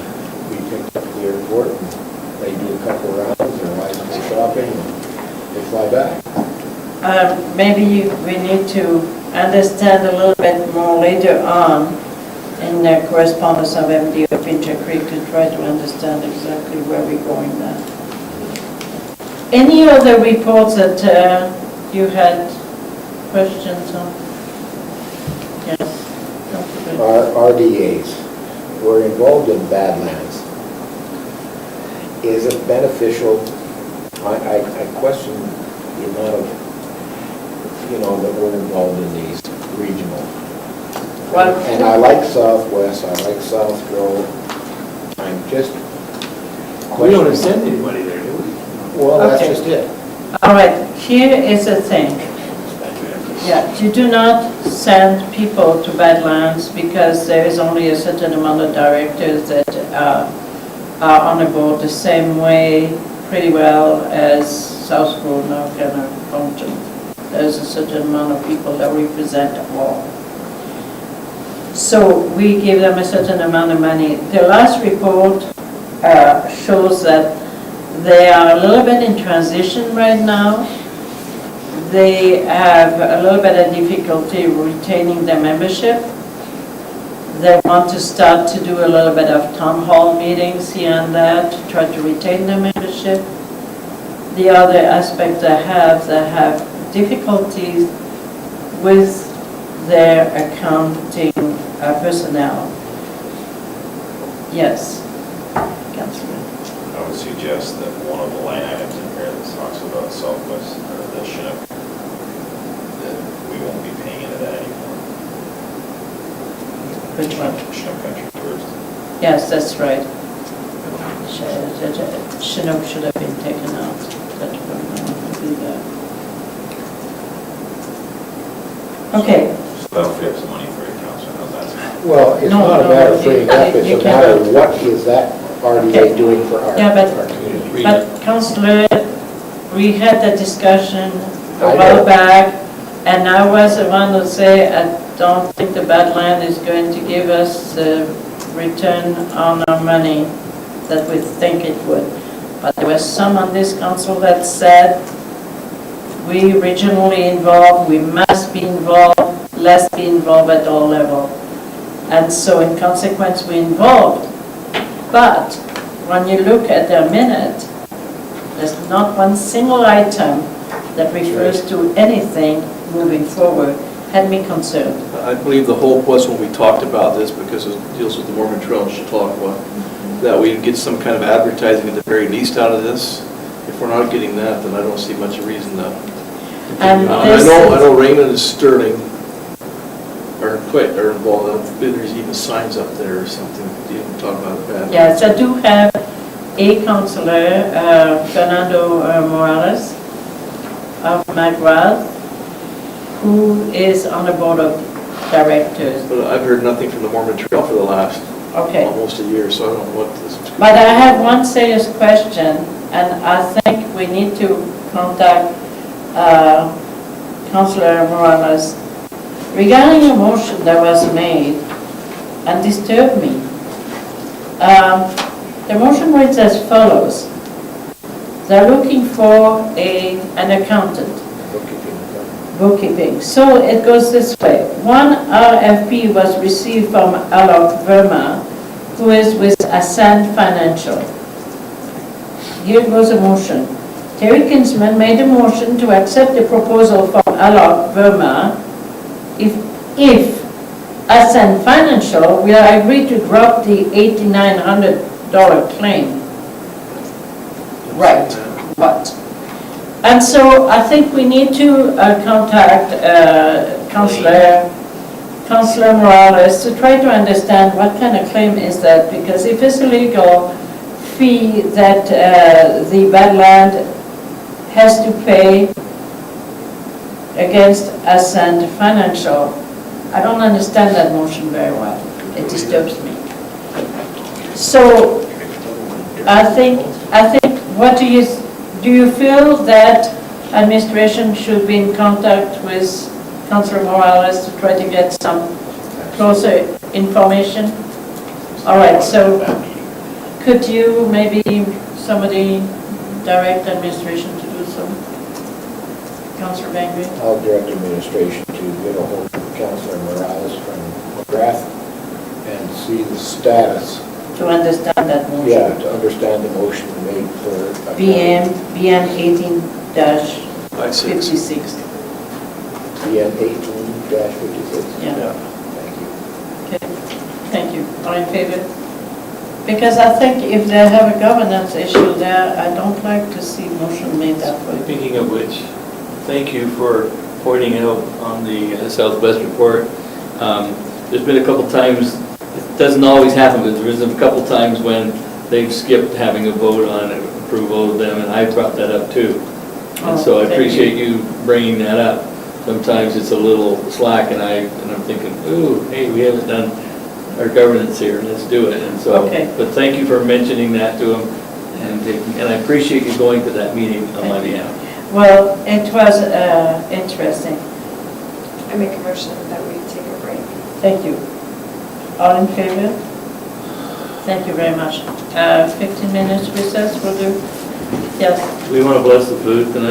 be picked up at the airport, and they do a couple of rounds, their eyes go shopping, and they fly back. Maybe we need to understand a little bit more later on in the correspondence of MD of Pincher Creek to try to understand exactly where we're going now. Any other reports that you had questions on? Yes. Our RDAs, we're involved in Badlands. Is it beneficial? I question the amount of, that we're involved in these regional. Well, And I like Southwest, I like South Grove. I'm just We don't questioning. send anybody there, do we? Well, that's Okay. just it. all right, here is the thing. Yeah, you do not send people to Badlands because there is only a certain amount of directors that are on the board the same way pretty well as South Grove now kind of function. There's a certain amount of people that represent all. So we give them a certain amount of money. The last report shows that they are a little bit in transition right now. They have a little bit of difficulty retaining their membership. They want to start to do a little bit of town hall meetings here and there to try to retain their membership. the other aspect they have difficulties with their accounting personnel. Yes, Councillor. I would suggest that one of the line items in here that talks about Southwest, or the Chinook, that we won't be paying into that anymore. Which one? Chinook Country Tourist. Yes, that's right. Chinook should have been taken out. That would not be there. Okay. So that'll free up some money for your council, how's that sound? Well, it's No, not a no, matter of you- freeing up, it's you a matter cannot. of what is that RDA Okay. doing for our Yeah, but- our community. But Councillor, we had that discussion a I while know. back, and I was the one to say, I don't think the Badland is going to give us the return on our money that we think it would. But there was some on this council that said, we regionally involved, we must be involved, let's be involved at all levels. And so in consequence, we involved. But when you look at their minute, there's not one single item that refers to anything moving forward. Had me concerned. I believe the hope was when we talked about this, because it deals with the Mormon Trail in Chautauqua, that we'd get some kind of advertising at the very least out of this. If we're not getting that, then I don't see much reason to. And I this know Raymond and Sterling are involved. There's even signs up there or something. You can talk about that. Yes, I do have a councillor, Fernando Morales of Magwell, who is on the board of directors. But I've heard nothing from the Mormon Trail for the last Okay. almost a year, so I don't know what this. But I have one serious question, and I think we need to contact Councillor Morales regarding a motion that was made and disturbed me. The motion reads as follows. They're looking for an accountant, bookkeeping. So it goes this way. One RFP was received from Alok Verma, who is with Ascend Financial. Here goes a motion. Terry Kinsman made a motion to accept the proposal from Alok Verma if Ascend Financial will agree to drop the $8,900 claim. Right, but. And so I think we need to contact Councillor Morales to try to understand what kind of claim is that, because if it's a legal fee that the Badland has to pay against Ascend Financial, I don't understand that motion very well. It disturbs me. So I think, what do you feel that administration should be in contact with Councillor Morales to try to get some closer information? All right, so could you maybe somebody direct administration to do so? Councillor Bengry? I'll direct administration to get a hold of Councillor Morales from McGrath and see the status. To understand that motion? Yeah, to understand the motion made for. BM 18-56. BM 18-56. Yeah. Thank you. Okay, thank you. All in favor? Because I think if they have a governance issue there, I don't like to see motion made that way. Speaking of which, thank you for pointing out on the Southwest report. There's been a couple times, it doesn't always happen, but there's been a couple times when they've skipped having a vote on approval of them, and I brought that up too. And so I thank appreciate you bringing that up. Sometimes it's a little slack, and I'm thinking, ooh, hey, we haven't done our governance here, let's do it. And so, Okay. but thank you for mentioning that to them, and I appreciate you going to that meeting on my behalf. Well, it was interesting. I make a motion that we take a break. Thank you. All in favor? Thank you very much. 15 minutes recess will do? Yes. We want to bless the food tonight.